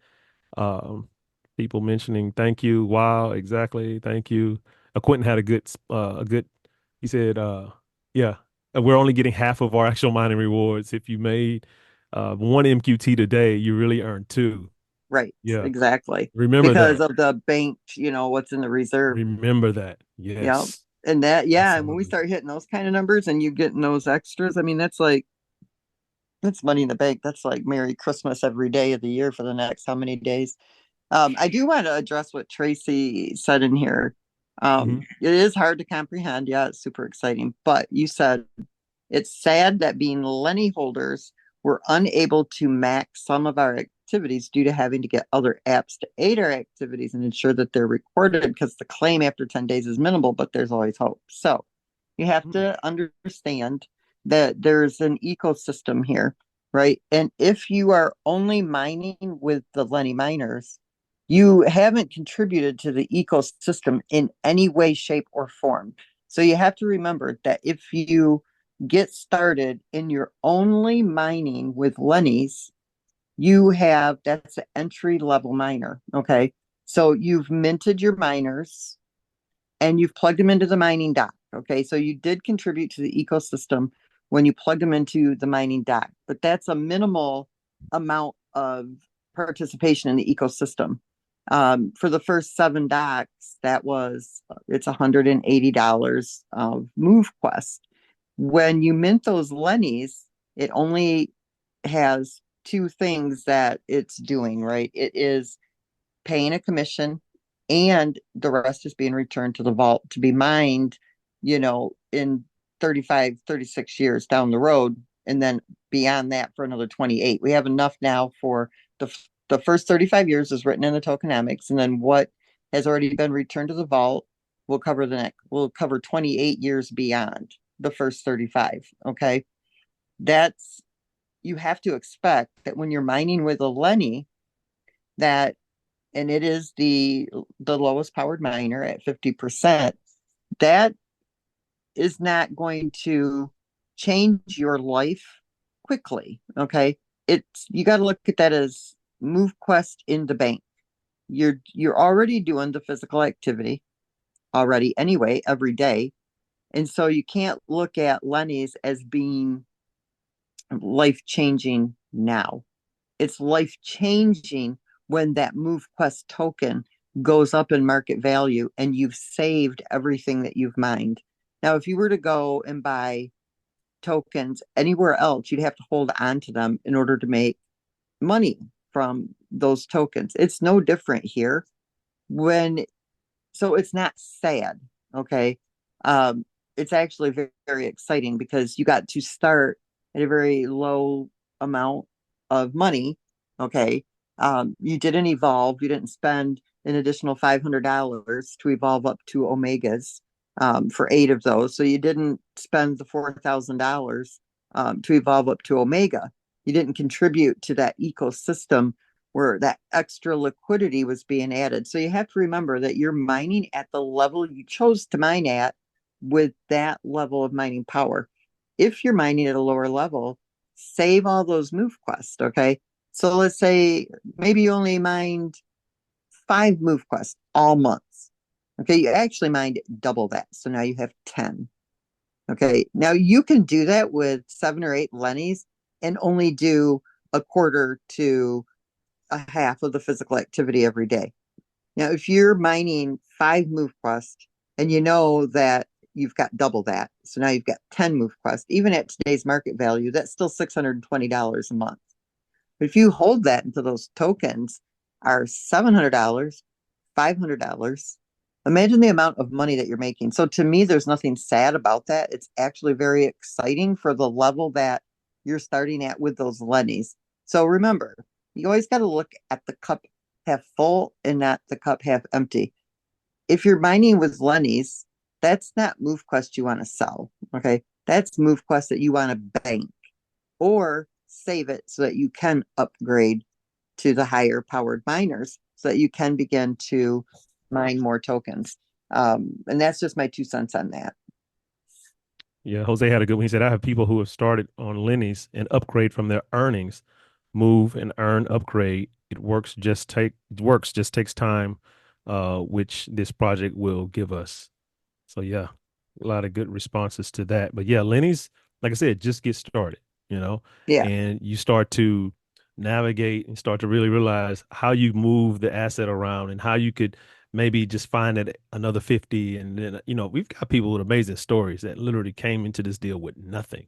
Um, People mentioning thank you. Wow, exactly. Thank you. Quentin had a good. He said, yeah, we're only getting half of our actual mining rewards. If you made one MQT today, you really earned two.
Right.
Yeah,
Exactly.
remember
Because
that.
of the bank, what's in the reserve.
Remember that.
Yeah.
Yes,
And that, yeah. And when we
absolutely.
start hitting those kind of numbers and you getting those extras, I mean, that's money in the bank. That's like Merry Christmas every day of the year for the next how many days. I do want to address what Tracy said in here.
Hmm.
It is hard to comprehend. Yeah, it's super exciting. But you said it's sad that being Lenny holders, we're unable to max some of our activities due to having to get other apps to aid our activities and ensure that they're recorded because the claim after 10 days is minimal, but there's always hope. So you have to understand that there's an ecosystem here, right? And if you are only mining with the Lenny miners, you haven't contributed to the ecosystem in any way, shape, or form. So you have to remember that if you get started and you're only mining with Lenny's, that's an entry level miner. Okay. So you've minted your miners and you've plugged them into the mining dock. Okay. So you did contribute to the ecosystem when you plugged them into the mining dock, but that's a minimal amount of participation in the ecosystem. For the first 7 docks, it's $180 of MoveQuest. When you mint those Lennies, it only has two things that it's doing, right? It is paying a commission and the rest is being returned to the vault to be mined, in 35, 36 years down the road. And then beyond that for another 28. We have enough now for the first 35 years is written in the tokenomics. And then what has already been returned to the vault will cover 28 years beyond the first 35. Okay. That's, you have to expect that when you're mining with a Lenny, that and it is the lowest powered miner at 50%, that is not going to change your life quickly. Okay. You got to look at that as MoveQuest in the bank. You're already doing the physical activity already anyway, every day. And so you can't look at Lenny's as being life changing now. It's life changing when that MoveQuest token goes up in market value and you've saved everything that you've mined. Now, if you were to go and buy tokens anywhere else, you'd have to hold on to them in order to make money from those tokens. It's no different here. So it's not sad. Okay. Um, it's actually very, very exciting because you got to start at a very low amount of money. Okay. You didn't evolve. You didn't spend an additional $500 to evolve up to Omegas, for 8 of those. So you didn't spend the $4,000, to evolve up to Omega. You didn't contribute to that ecosystem where that extra liquidity was being added. So you have to remember that you're mining at the level you chose to mine at with that level of mining power. If you're mining at a lower level, save all those MoveQuest. Okay. So let's say maybe you only mined 5 MoveQuest all months. Okay. You actually mined double that. So now you have 10. Okay. Now you can do that with 7 or 8 Lennies and only do a quarter to a half of the physical activity every day. Now, if you're mining 5 MoveQuest and you know that you've got double that, so now you've got 10 MoveQuest, even at today's market value, that's still $620 a month. But if you hold that until those tokens are $700, $500, imagine the amount of money that you're making. So to me, there's nothing sad about that. It's actually very exciting for the level that you're starting at with those Lennies. So remember, you always got to look at the cup half full and not the cup half empty. If you're mining with Lennies, that's not MoveQuest you want to sell. Okay. That's MoveQuest that you want to bank or save it so that you can upgrade to the higher powered miners so that you can begin to mine more tokens. And that's just my 2 cents on that.
Yeah, Jose had a good one. He said, I have people who have started on Lenny's and upgrade from their earnings, move and earn upgrade. It works, just takes time, which this project will give us. So yeah, a lot of good responses to that. But yeah, Lenny's, like I said, just get started,
Yeah.
and you start to navigate and start to really realize how you move the asset around and how you could maybe just find that another 50. And then, we've got people with amazing stories that literally came into this deal with nothing,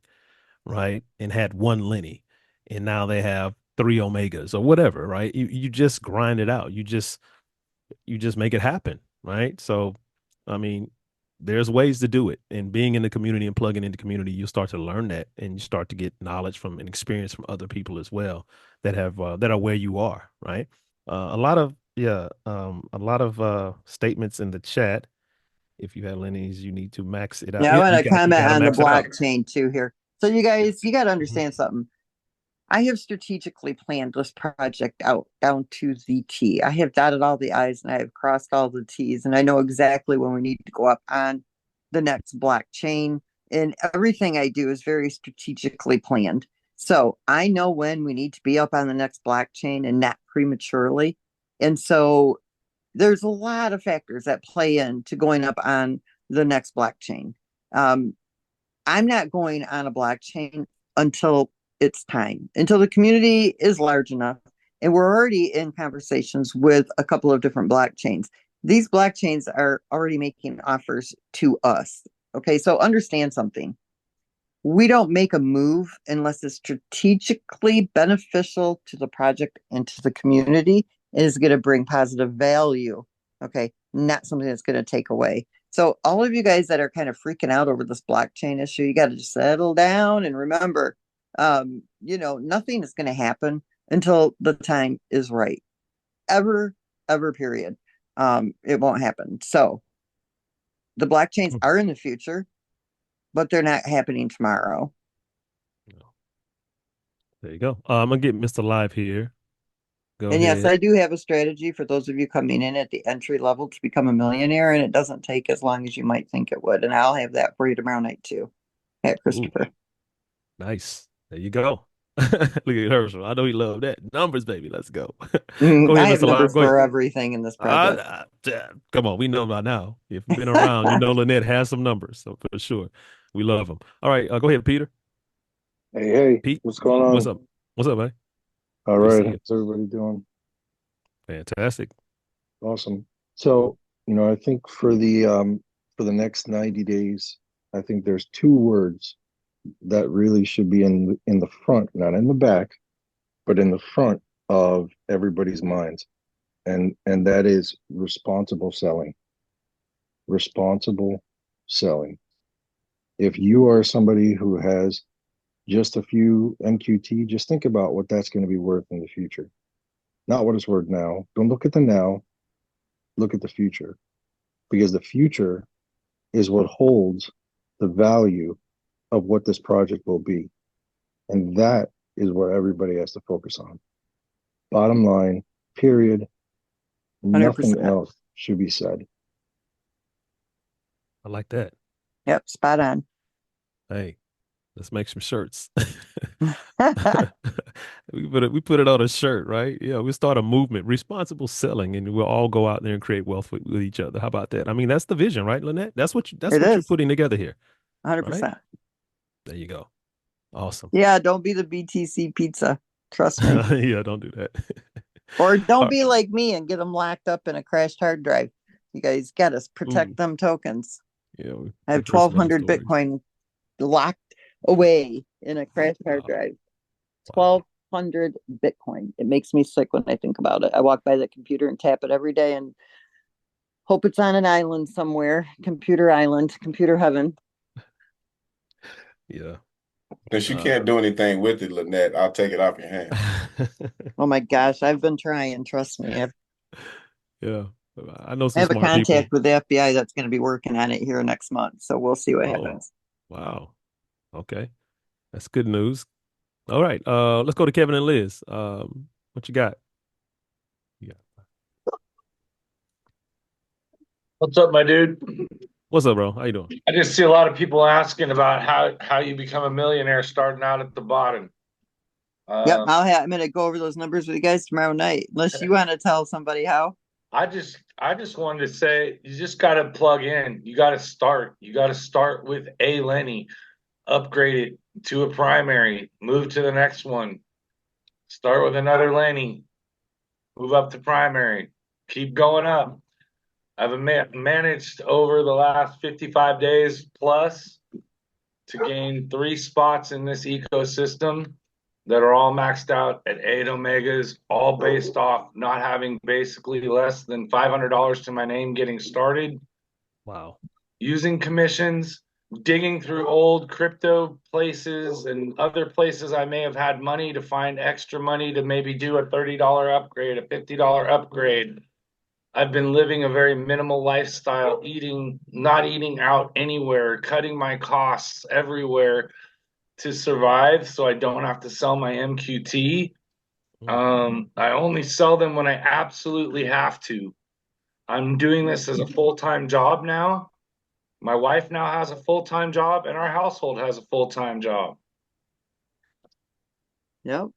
right? And had one Lenny, and now they have three Omegas or whatever, right? You just grind it out. You just make it happen, right? So, I mean, there's ways to do it. And being in the community and plugging into community, you start to learn that, and you start to get knowledge from and experience from other people as well that have that are where you are, right? A lot of statements in the chat. If you have Lenny's, you need to max it out.
Yeah, I
Yeah,
want
you
to
got you
comment
got to
on the
max it out.
blockchain too here. So you guys, you got to
Mhm.
understand something. I have strategically planned this project out down to the T. I have dotted all the I's and I have crossed all the T's, and I know exactly when we need to go up on the next blockchain. And everything I do is very strategically planned. So I know when we need to be up on the next blockchain and not prematurely. And so there's a lot of factors that play into going up on the next blockchain. Um, I'm not going on a blockchain until it's time, until the community is large enough. And we're already in conversations with a couple of different blockchains. These blockchains are already making offers to us. Okay, so understand something. We don't make a move unless it's strategically beneficial to the project and to the community and is going to bring positive value. Okay, not something that's going to take away. So, all of you guys that are kind of freaking out over this blockchain issue, you got to just settle down and remember, nothing is going to happen until the time is right. Ever, ever, period. It won't happen. So, the blockchains are in the future, but they're not happening tomorrow.
There you go. I'm gonna get Mr. Live here. Go
And yes,
ahead.
I do have a strategy for those of you coming in at the entry level to become a millionaire, and it doesn't take as long as you might think it would. And I'll have that for you tomorrow night too, at
Ooh,
Christopher.
nice. There you go. Look at Herschel. I know he loved that. Numbers, baby. Let's go. Go
I
ahead,
have
Mr. Live.
numbers
Go ahead.
for everything in this project.
Come on, we know by now. If you've been around, you know Lynette has some numbers, so for sure. We love them. All right, go ahead, Peter.
Hey, hey,
Pete,
what's going
what's
on?
up? What's up, buddy?
All
Good to
right,
see you.
how's everybody doing?
Fantastic.
Awesome. So, I think for the next 90 days, I think there's two words that really should be in the front, not in the back, but in the front of everybody's minds. And that is responsible selling. Responsible selling. If you are somebody who has just a few MQT, just think about what that's going to be worth in the future. Not what it's worth now. Don't look at the now, look at the future, because the future is what holds the value of what this project will be. And that is what everybody has to focus on. Bottom line, period. Nothing
100%.
else should be said.
I like that.
Yep, spot on.
Hey, let's make some shirts. We put it on a shirt, right? Yeah, we start a movement, responsible selling, and we'll all go out there and create wealth with each other. How about that? I mean, that's the vision, right, Lynette? That's
It
what you're
is
putting together here, right?
100%.
There you go. Awesome.
Yeah, don't be the BTC pizza. Trust me.
Yeah, don't do that.
Or
All
don't
right.
be like me and get them locked up in a crashed hard drive. You guys got to protect
Ooh,
them tokens.
yeah,
I have
we've heard some other
1,200
stories.
Bitcoin locked away in a crashed hard
Wow.
drive.
Wow.
1,200 Bitcoin. It makes me sick when I think about it. I walk by the computer and tap it every day and hope it's on an island somewhere. Computer island, computer heaven.
Yeah.
Since you can't do anything with it, Lynette, I'll take it off your hands.
Oh my gosh, I've been trying. Trust me.
Yeah, I know
I
some
have a
smart people.
contact with the FBI that's going to be working on it here next month. So we'll see what
Oh,
happens.
wow. Okay, that's good news. All right, let's go to Kevin and Liz. What you got? Yeah.
What's up, my dude?
What's up, bro? How you doing?
I just see a lot of people asking about how you become a millionaire starting out at the bottom.
Yep,
Um,
I'm going to go over those numbers with you guys tomorrow night. Unless you want to tell somebody how.
I just wanted to say you just got to plug in. You got to start. You got to start with a Lenny, upgrade it to a primary, move to the next one, start with another Lenny, move up to primary, keep going up. I've managed over the last 55 days plus to gain 3 spots in this ecosystem that are all maxed out at 8 omegas, all based off not having basically less than $500 to my name getting started,
Wow.
using commissions, digging through old crypto places and other places I may have had money to find extra money to maybe do a $30 upgrade, a $50 upgrade. I've been living a very minimal lifestyle, not eating out anywhere, cutting my costs everywhere to survive so I don't have to sell my MQT. I only sell them when I absolutely have to. I'm doing this as a full-time job now. My wife now has a full-time job, and our household has a full-time job.
Yep,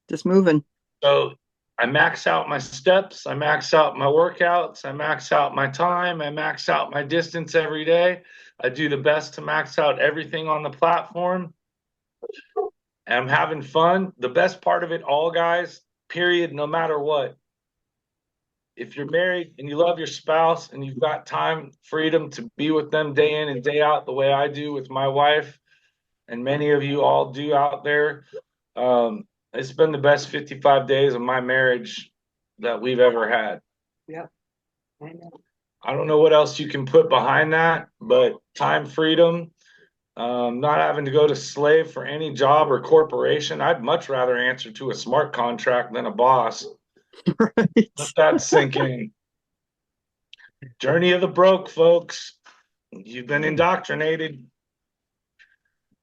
just moving.
So I max out my steps, I max out my workouts, I max out my time, I max out my distance every day. I do the best to max out everything on the platform. And I'm having fun. The best part of it all, guys, period, no matter what. If you're married and you love your spouse and you've got time, freedom to be with them day in and day out, the way I do with my wife, and many of you all do out there, it's been the best 55 days of my marriage that we've ever had.
Yep.
I don't know what else you can put behind that, but time freedom, not having to go to slave for any job or corporation. I'd much rather answer to a smart contract than a boss.
Right.
Let that sink in. Journey of the broke, folks. You've been indoctrinated.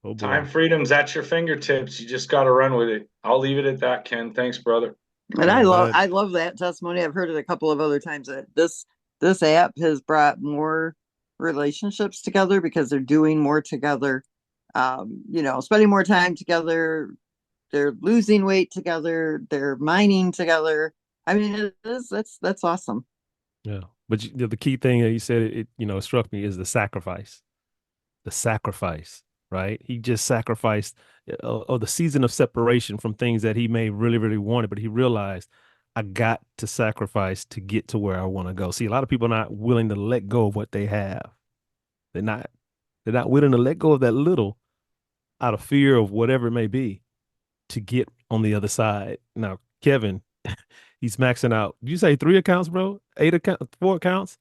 Oh boy.
Time freedom's at your fingertips. You just got to run with it. I'll leave it at that, Ken. Thanks, brother.
And
Yeah,
I love that testimony. I've heard it a couple of other times that this app has brought more relationships together because they're doing more together. Spending more time together. They're losing weight together. They're mining together. I mean, that's awesome.
Yeah, but the key thing that you said, it struck me is the sacrifice. The sacrifice, right? He just sacrificed or the season of separation from things that he may really, really wanted, but he realized I got to sacrifice to get to where I want to go. See, a lot of people are not willing to let go of what they have. They're not, they're not willing to let go of that little out of fear of whatever it may be to get on the other side. Now, Kevin, he's maxing out. Did you say 3 accounts, bro? 8 accounts, 4 accounts?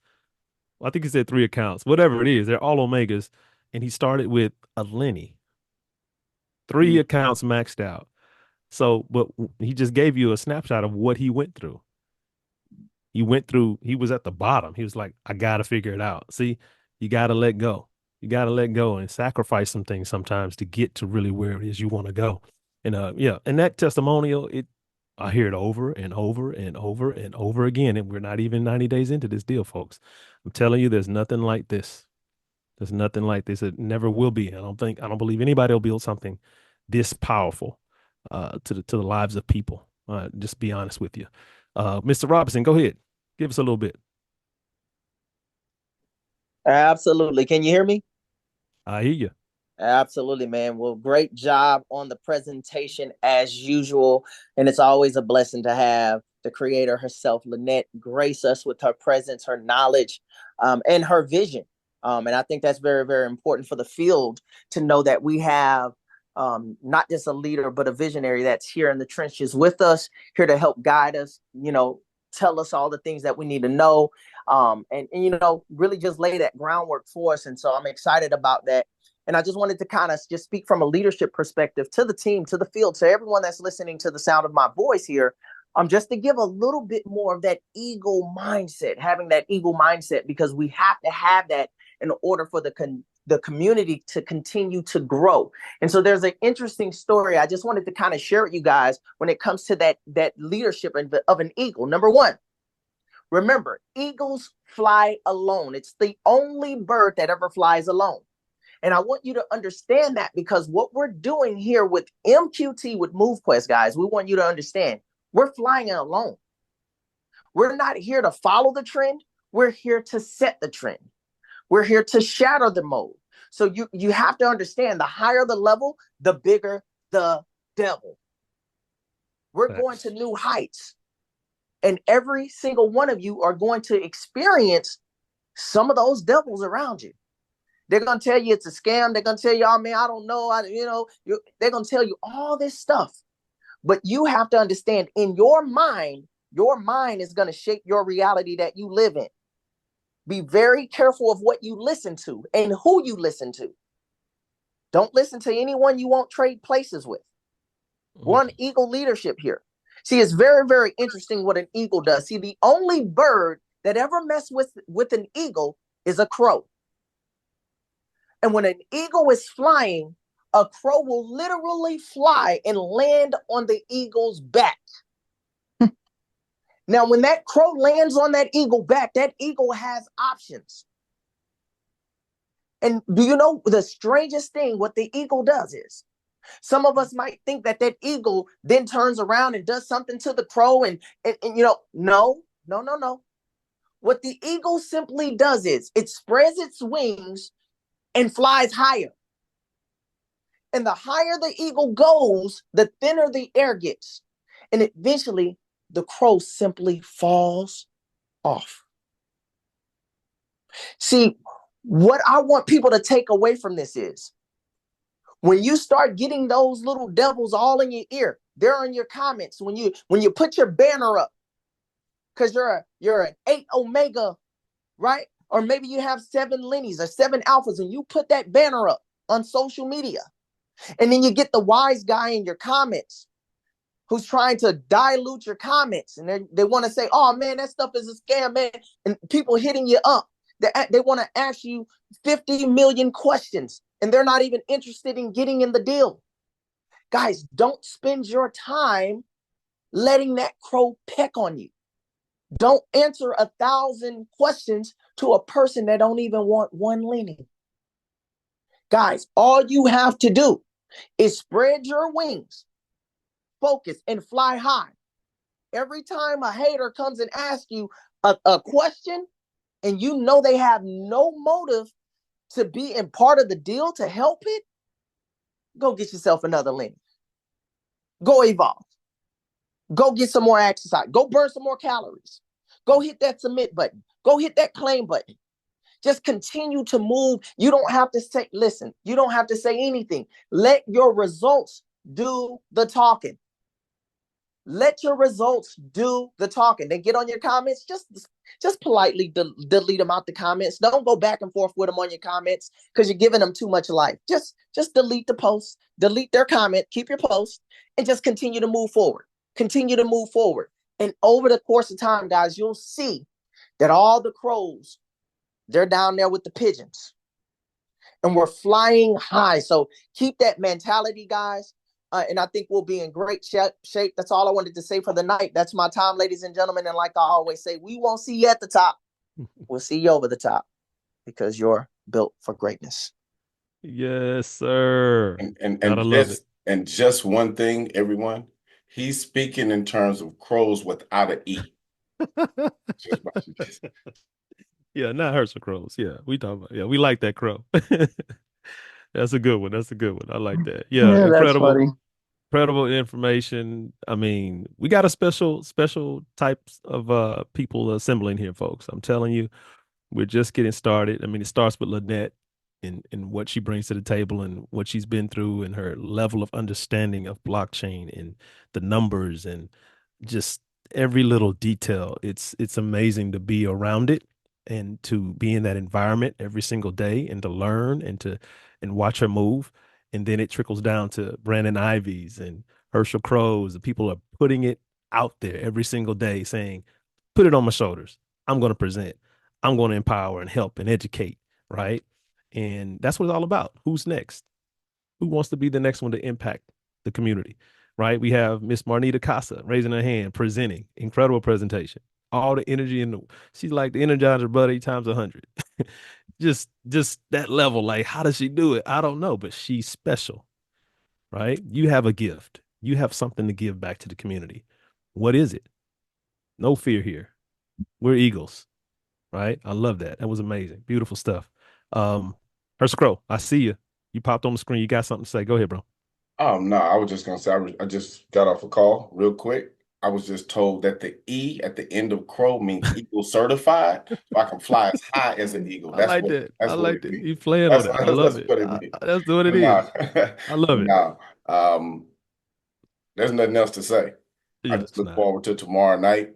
Well, I think he said 3 accounts. Whatever it is, they're all Omegas. And he started with a Lenny. 3 accounts maxed out. So, but he just gave you a snapshot of what he went through. He was at the bottom. He was like, I got to figure it out. See, you got to let go. You got to let go and sacrifice some things sometimes to get to really where it is you want to go. And yeah, and that testimonial, I hear it over and over and over and over again. And we're not even 90 days into this deal, folks. I'm telling you, there's nothing like this. There's nothing like this. It never will be. I don't believe anybody will build something this powerful to the lives of people. Just be honest with you. Mr. Robinson, go ahead. Give us a little bit.
Absolutely. Can you hear me?
I hear you.
Absolutely, man. Well, great job on the presentation as usual. And it's always a blessing to have the creator herself, Lynette, grace us with her presence, her knowledge, and her vision. And I think that's very, very important for the field to know that we have not just a leader, but a visionary that's here in the trenches with us, here to help guide us, tell us all the things that we need to know, and really just lay that groundwork for us. And so I'm excited about that. And I just wanted to kind of just speak from a leadership perspective to the team, to the field, to everyone that's listening to the sound of my voice here, just to give a little bit more of that eagle mindset, having that eagle mindset, because we have to have that in order for the community to continue to grow. And so there's an interesting story I just wanted to kind of share with you guys when it comes to that leadership of an eagle. Number one, remember, eagles fly alone. It's the only bird that ever flies alone. And I want you to understand that, because what we're doing here with MQT, with MoveQuest, guys, we want you to understand we're flying alone. We're not here to follow the trend. We're here to set the trend. We're here to shatter the mold. So you have to understand, the higher the level, the bigger the devil. We're going to new heights. And every single one of you are going to experience some of those devils around you. They're going to tell you it's a scam. They're going to tell you, oh, man, I don't know. They're going to tell you all this stuff. But you have to understand, in your mind is going to shape your reality that you live in. Be very careful of what you listen to and who you listen to. Don't listen to anyone you won't trade places with. We're on eagle leadership here. See, it's very, very interesting what an eagle does. See, the only bird that ever messed with an eagle is a crow. And when an eagle is flying, a crow will literally fly and land on the eagle's back. Now, when that crow lands on that eagle back, that eagle has options. And do you know the strangest thing? What the eagle does is, some of us might think that eagle then turns around and does something to the crow. And no. What the eagle simply does is it spreads its wings and flies higher. And the higher the eagle goes, the thinner the air gets. And eventually, the crow simply falls off. See, what I want people to take away from this is, when you start getting those little devils all in your ear, they're in your comments. When you put your banner up, because you're an 8 Omega, right? Or maybe you have 7 Lennies or 7 Alphas, and you put that banner up on social media. And then you get the wise guy in your comments who's trying to dilute your comments. And they want to say, oh, man, that stuff is a scam, man. And people hitting you up. They want to ask you 50 million questions, and they're not even interested in getting in the deal. Guys, don't spend your time letting that crow peck on you. Don't answer 1,000 questions to a person that don't even want one Lenny. Guys, all you have to do is spread your wings, focus, and fly high. Every time a hater comes and asks you a question, and you know they have no motive to be in part of the deal to help it, go get yourself another Lenny. Go evolve. Go get some more exercise. Go burn some more calories. Go hit that submit button. Go hit that claim button. Just continue to move. You don't have to say, listen, you don't have to say anything. Let your results do the talking. Let your results do the talking. Then get on your comments. Just politely delete them out the comments. Don't go back and forth with them on your comments, because you're giving them too much life. Just delete the post, delete their comment, keep your post, and just continue to move forward. Continue to move forward. And over the course of time, guys, you'll see that all the crows, they're down there with the pigeons. And we're flying high. So keep that mentality, guys. And I think we'll be in great shape. That's all I wanted to say for the night. That's my time, ladies and gentlemen. And like I always say, we won't see you at the top. We'll see you over the top, because you're built for greatness.
Yes, sir.
And just one thing, everyone. He's speaking in terms of crows without an E.
Yeah, not Herschel crows. Yeah, we like that crow. That's a good one. That's a good one. I like that. Yeah, incredible.
That's funny.
Incredible information. I mean, we got a special types of people assembling here, folks. I'm telling you, we're just getting started. I mean, it starts with Lynette and what she brings to the table and what she's been through and her level of understanding of blockchain and the numbers and just every little detail. It's amazing to be around it and to be in that environment every single day and to learn and watch her move. And then it trickles down to Brandon Ivies and Herschel Crows. The people are putting it out there every single day saying, put it on my shoulders. I'm going to present. I'm going to empower and help and educate. Right. And that's what it's all about. Who's next? Who wants to be the next one to impact the community? Right. We have Miss Marnita Casa raising her hand, presenting. Incredible presentation. All the energy in the, she's like the Energizer Buddy times 100. just that level. Like, how does she do it? I don't know, but she's special. Right. You have a gift. You have something to give back to the community. What is it? No fear here. We're Eagles. Right. I love that. That was amazing. Beautiful stuff. Her scroll. I see you. You popped on the screen. You got something to say. Go ahead, bro.
No, I was just gonna say I just got off a call real quick. I was just told that the E at the end of crow means eagle certified, so I can fly as high as an eagle.
I like that. I
That's what
like
it
that.
means.
You playing on
That's
that. I love
that's
it.
what it means.
That's what it
But
is.
now,
I love
but
it.
now, there's nothing else to say. I
Yeah,
just
it's
look
not.
forward to tomorrow night.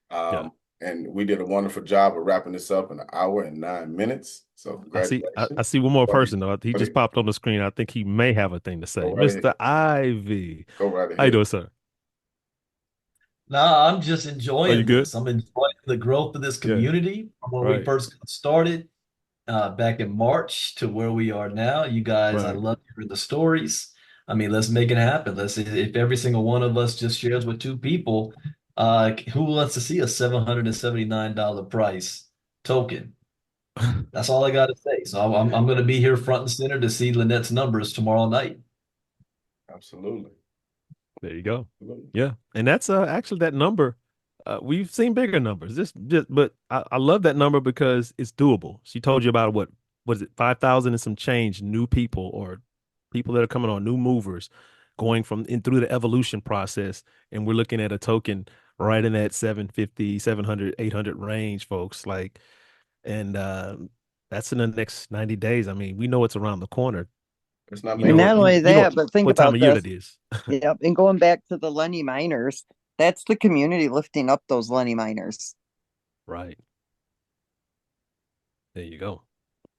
Yeah.
And we did a wonderful job of wrapping this up in an hour and 9 minutes. So
I
congratulations.
see one more
Go ahead.
person though. He just popped on the screen. I think he may have a thing to
Go
say.
right ahead.
Mr. Ivy.
Go right
How you
ahead.
doing, sir?
No, I'm just
Are you
enjoying
good?
this. I'm enjoying the growth of this
Yeah,
community from where we
right,
first got started back in March to where we are now. You guys, I
right.
love hearing the stories. I mean, let's make it happen. Let's if every single one of us just shares with two people, who wants to see a $779 price token? That's all I got to say. So I'm going to be here front and center to see Lynette's numbers tomorrow night.
Absolutely.
There you go.
Absolutely.
Yeah. And that's actually that number. We've seen bigger numbers. Just but I love that number because it's doable. She told you about what is it, 5,000 and some change new people or people that are coming on, new movers going from in through the evolution process. And we're looking at a token right in that 750, 700, 800 range, folks. Like, and that's in the next 90 days. I mean, we know it's around the corner.
It's not
You
And
know
making
not
what
only that, but think
what time
about
of year
this.
it is.
Yep. And going back to the Lenny miners, that's the community lifting up those Lenny miners.
Right. There you go.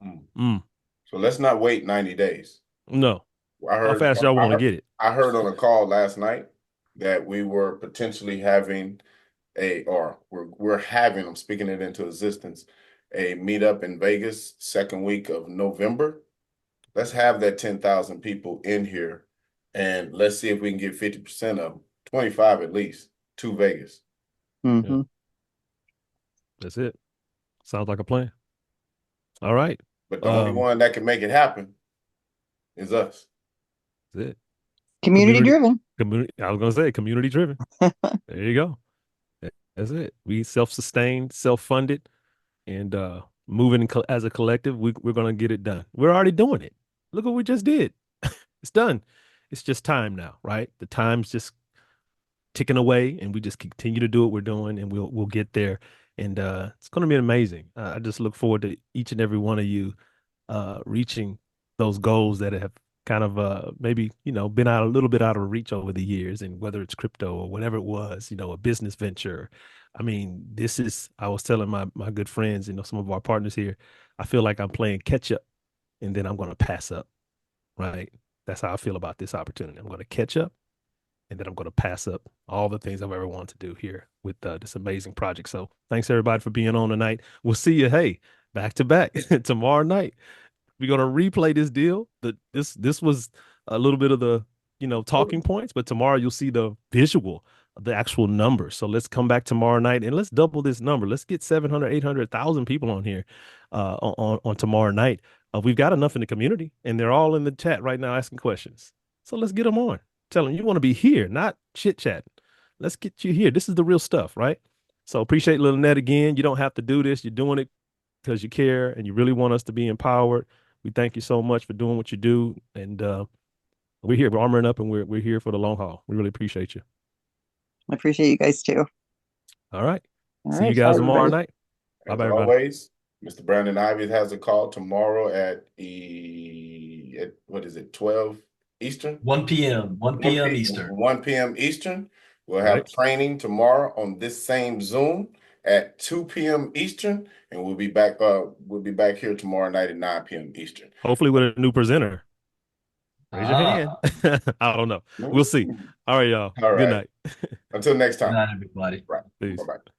Mm.
Mm.
So let's not wait 90 days.
No.
I
How
heard
fast y'all want to get it?
I heard on a call last night that we were potentially having we're having, I'm speaking it into existence, a meetup in Vegas second week of November. Let's have that 10,000 people in here and let's see if we can get 50% of them, 25 at least, to Vegas.
Mm-hmm.
Yeah. That's it. Sounds like a plan. All right.
But the only one that can make it happen is us.
That's it.
Community driven.
I was gonna say community driven. There you go. That's it. We self-sustained, self-funded, and moving as a collective. We're gonna get it done. We're already doing it. Look what we just did. It's done. It's just time now, right? The time's just ticking away, and we just continue to do what we're doing, and we'll get there. And it's going to be amazing. I just look forward to each and every one of you reaching those goals that have kind of maybe been out a little bit out of reach over the years, and whether it's crypto or whatever it was, a business venture. I mean, I was telling my good friends, some of our partners here, I feel like I'm playing catch up, and then I'm going to pass up, right? That's how I feel about this opportunity. I'm going to catch up, and then I'm going to pass up all the things I've ever wanted to do here with this amazing project. So thanks everybody for being on tonight. We'll see you, hey, back to back tomorrow night. We're going to replay this deal. This was a little bit of the talking points, but tomorrow you'll see the visual, the actual numbers. So let's come back tomorrow night and let's double this number. Let's get 700, 800,000 people on here on tomorrow night. We've got enough in the community, and they're all in the chat right now asking questions. So let's get them on. Tell them you want to be here, not chit chat. Let's get you here. This is the real stuff, right? So appreciate Lil Net again. You don't have to do this. You're doing it because you care and you really want us to be empowered. We thank you so much for doing what you do. And we're here. We're armoring up, and we're here for the long haul. We really appreciate you.
I appreciate you guys too.
All right.
All
See
right.
you guys
Bye,
tomorrow
everybody.
night. Bye
As
bye, everybody.
always, Mr. Brandon Ivy has a call tomorrow at what is it, 12 Eastern?
1 p.m. 1 p.m. Eastern.
1 p.m. Eastern. We'll have
Right.
training tomorrow on this same Zoom. at 2 p.m. Eastern, and we'll be back. We'll be back here tomorrow night at 9 p.m. Eastern.
Hopefully with a new presenter. Raise your hand.
Ah,
I don't know. We'll see. All right, y'all.
All
Good
right.
night.
Until next
good
time.
night, everybody.
Right.
Peace.
Bye-bye.